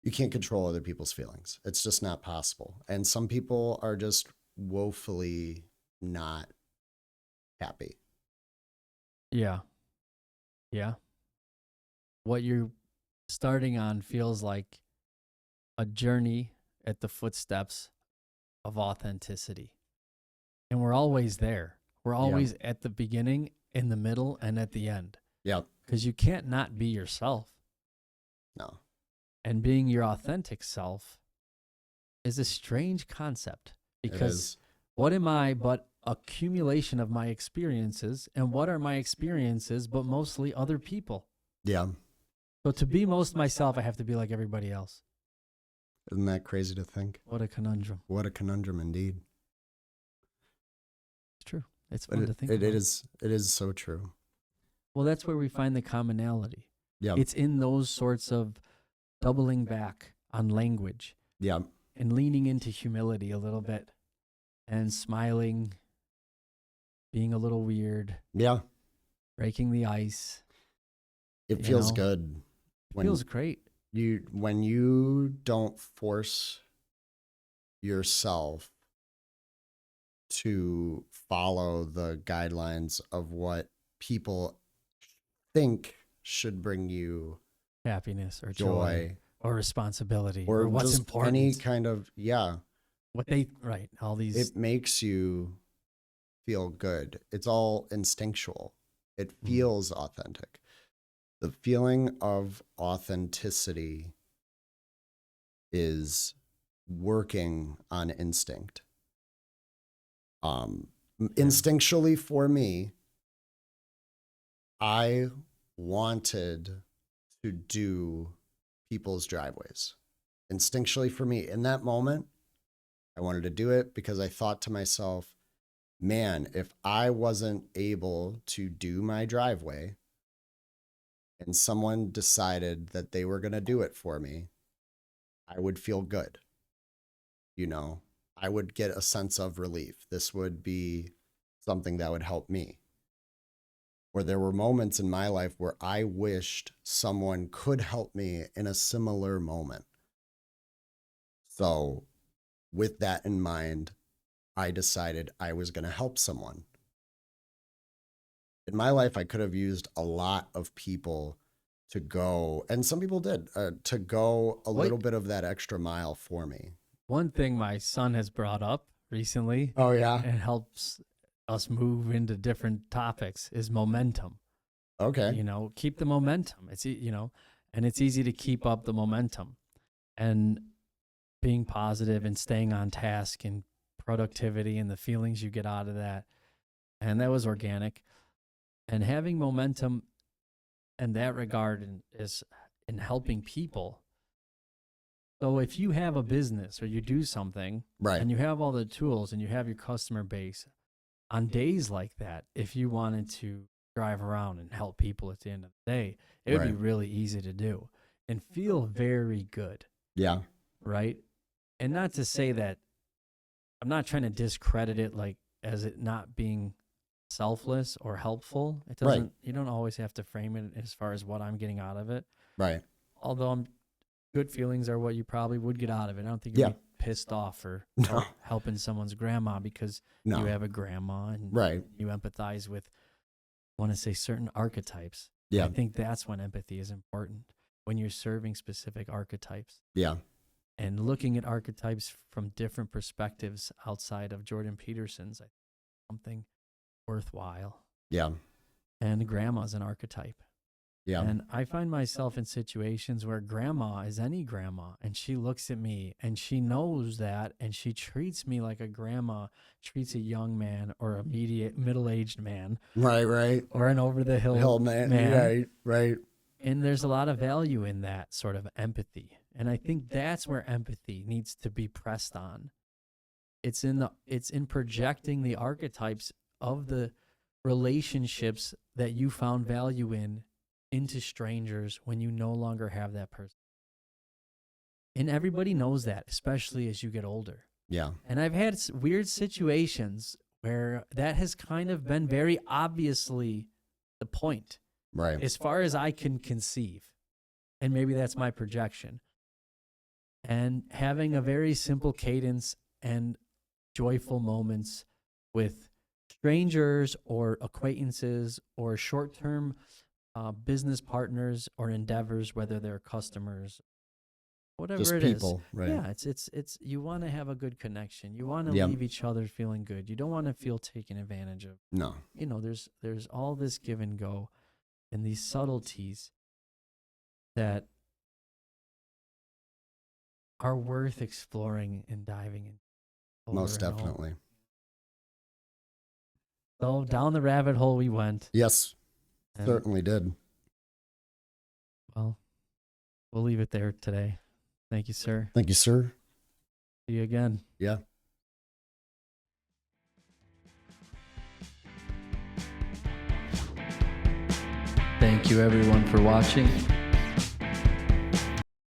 control other people's feelings. It's just not possible. And some people are just woefully not happy. Yeah. Yeah. What you're starting on feels like a journey at the footsteps of authenticity. And we're always there. We're always at the beginning, in the middle, and at the end. Yep. Because you can't not be yourself. No. And being your authentic self is a strange concept. Because what am I but accumulation of my experiences? And what are my experiences but mostly other people? Yeah. So to be most myself, I have to be like everybody else. Isn't that crazy to think? What a conundrum. What a conundrum indeed. It's true. It's fun to think about. It is so true. Well, that's where we find the commonality. Yeah. It's in those sorts of doubling back on language. Yeah. And leaning into humility a little bit and smiling, being a little weird. Yeah. Breaking the ice. It feels good. It feels great. When you don't force yourself to follow the guidelines of what people think should bring you happiness or joy or responsibility or what's just important. Any kind of, all these. It makes you feel good. It's all instinctual. It feels authentic. The feeling of authenticity is working on instinct. Instinctually for me, I wanted to do people's driveways. Instinctually for me, in that moment, I wanted to do it because I thought to myself, man, if I wasn't able to do my driveway and someone decided that they were going to do it for me, I would feel good. I would get a sense of relief. This would be something that would help me. Where there were moments in my life where I wished someone could help me in a similar moment. So with that in mind, I decided I was going to help someone. In my life, I could have used a lot of people to go, and some people did, to go a little bit of that extra mile for me. One thing my son has brought up recently, oh yeah, and helps us move into different topics, is momentum. Okay. Keep the momentum. It's, and it's easy to keep up the momentum and being positive and staying on task and productivity and the feelings you get out of that. And that was organic. And having momentum in that regard is in helping people. So if you have a business or you do something, right, and you have all the tools and you have your customer base, on days like that, if you wanted to drive around and help people at the end of the day, it would be really easy to do and feel very good. Yeah. Right? And not to say that I'm not trying to discredit it like as it not being selfless or helpful. It doesn't, you don't always have to frame it as far as what I'm getting out of it. Right. Although good feelings are what you probably would get out of it. I don't think you'd be pissed off or helping someone's grandma because you have a grandma and you empathize with, I want to say, certain archetypes. Yeah. I think that's when empathy is important, when you're serving specific archetypes. Yeah. And looking at archetypes from different perspectives outside of Jordan Peterson's, I think something worthwhile. Yeah. And grandma's an archetype. Yeah. And I find myself in situations where grandma is any grandma, and she looks at me and she knows that, and she treats me like a grandma treats a young man or a middle-aged man Right. or an over-the-hill Hell, man. Right. And there's a lot of value in that sort of empathy. And I think that's where empathy needs to be pressed on. It's in projecting the archetypes of the relationships that you found value in into strangers when you no longer have that person. And everybody knows that, especially as you get older. Yeah. And I've had weird situations where that has kind of been very obviously the point, Right. as far as I can conceive. And maybe that's my projection. And having a very simple cadence and joyful moments with strangers or acquaintances or short-term business partners or endeavors, whether they're customers, whatever Just it people, is. right. Yeah, it's you want to have a good connection. You want to Yep. leave each other feeling good. You don't want to feel taken advantage of. No. You know, there's all this give and go and these subtleties that are worth exploring and diving in. Most definitely. So down the rabbit hole we went. Yes. And, Certainly did. well, we'll leave it there today. Thank you, sir. Thank you, sir. See you again. Yeah. Thank you everyone for watching.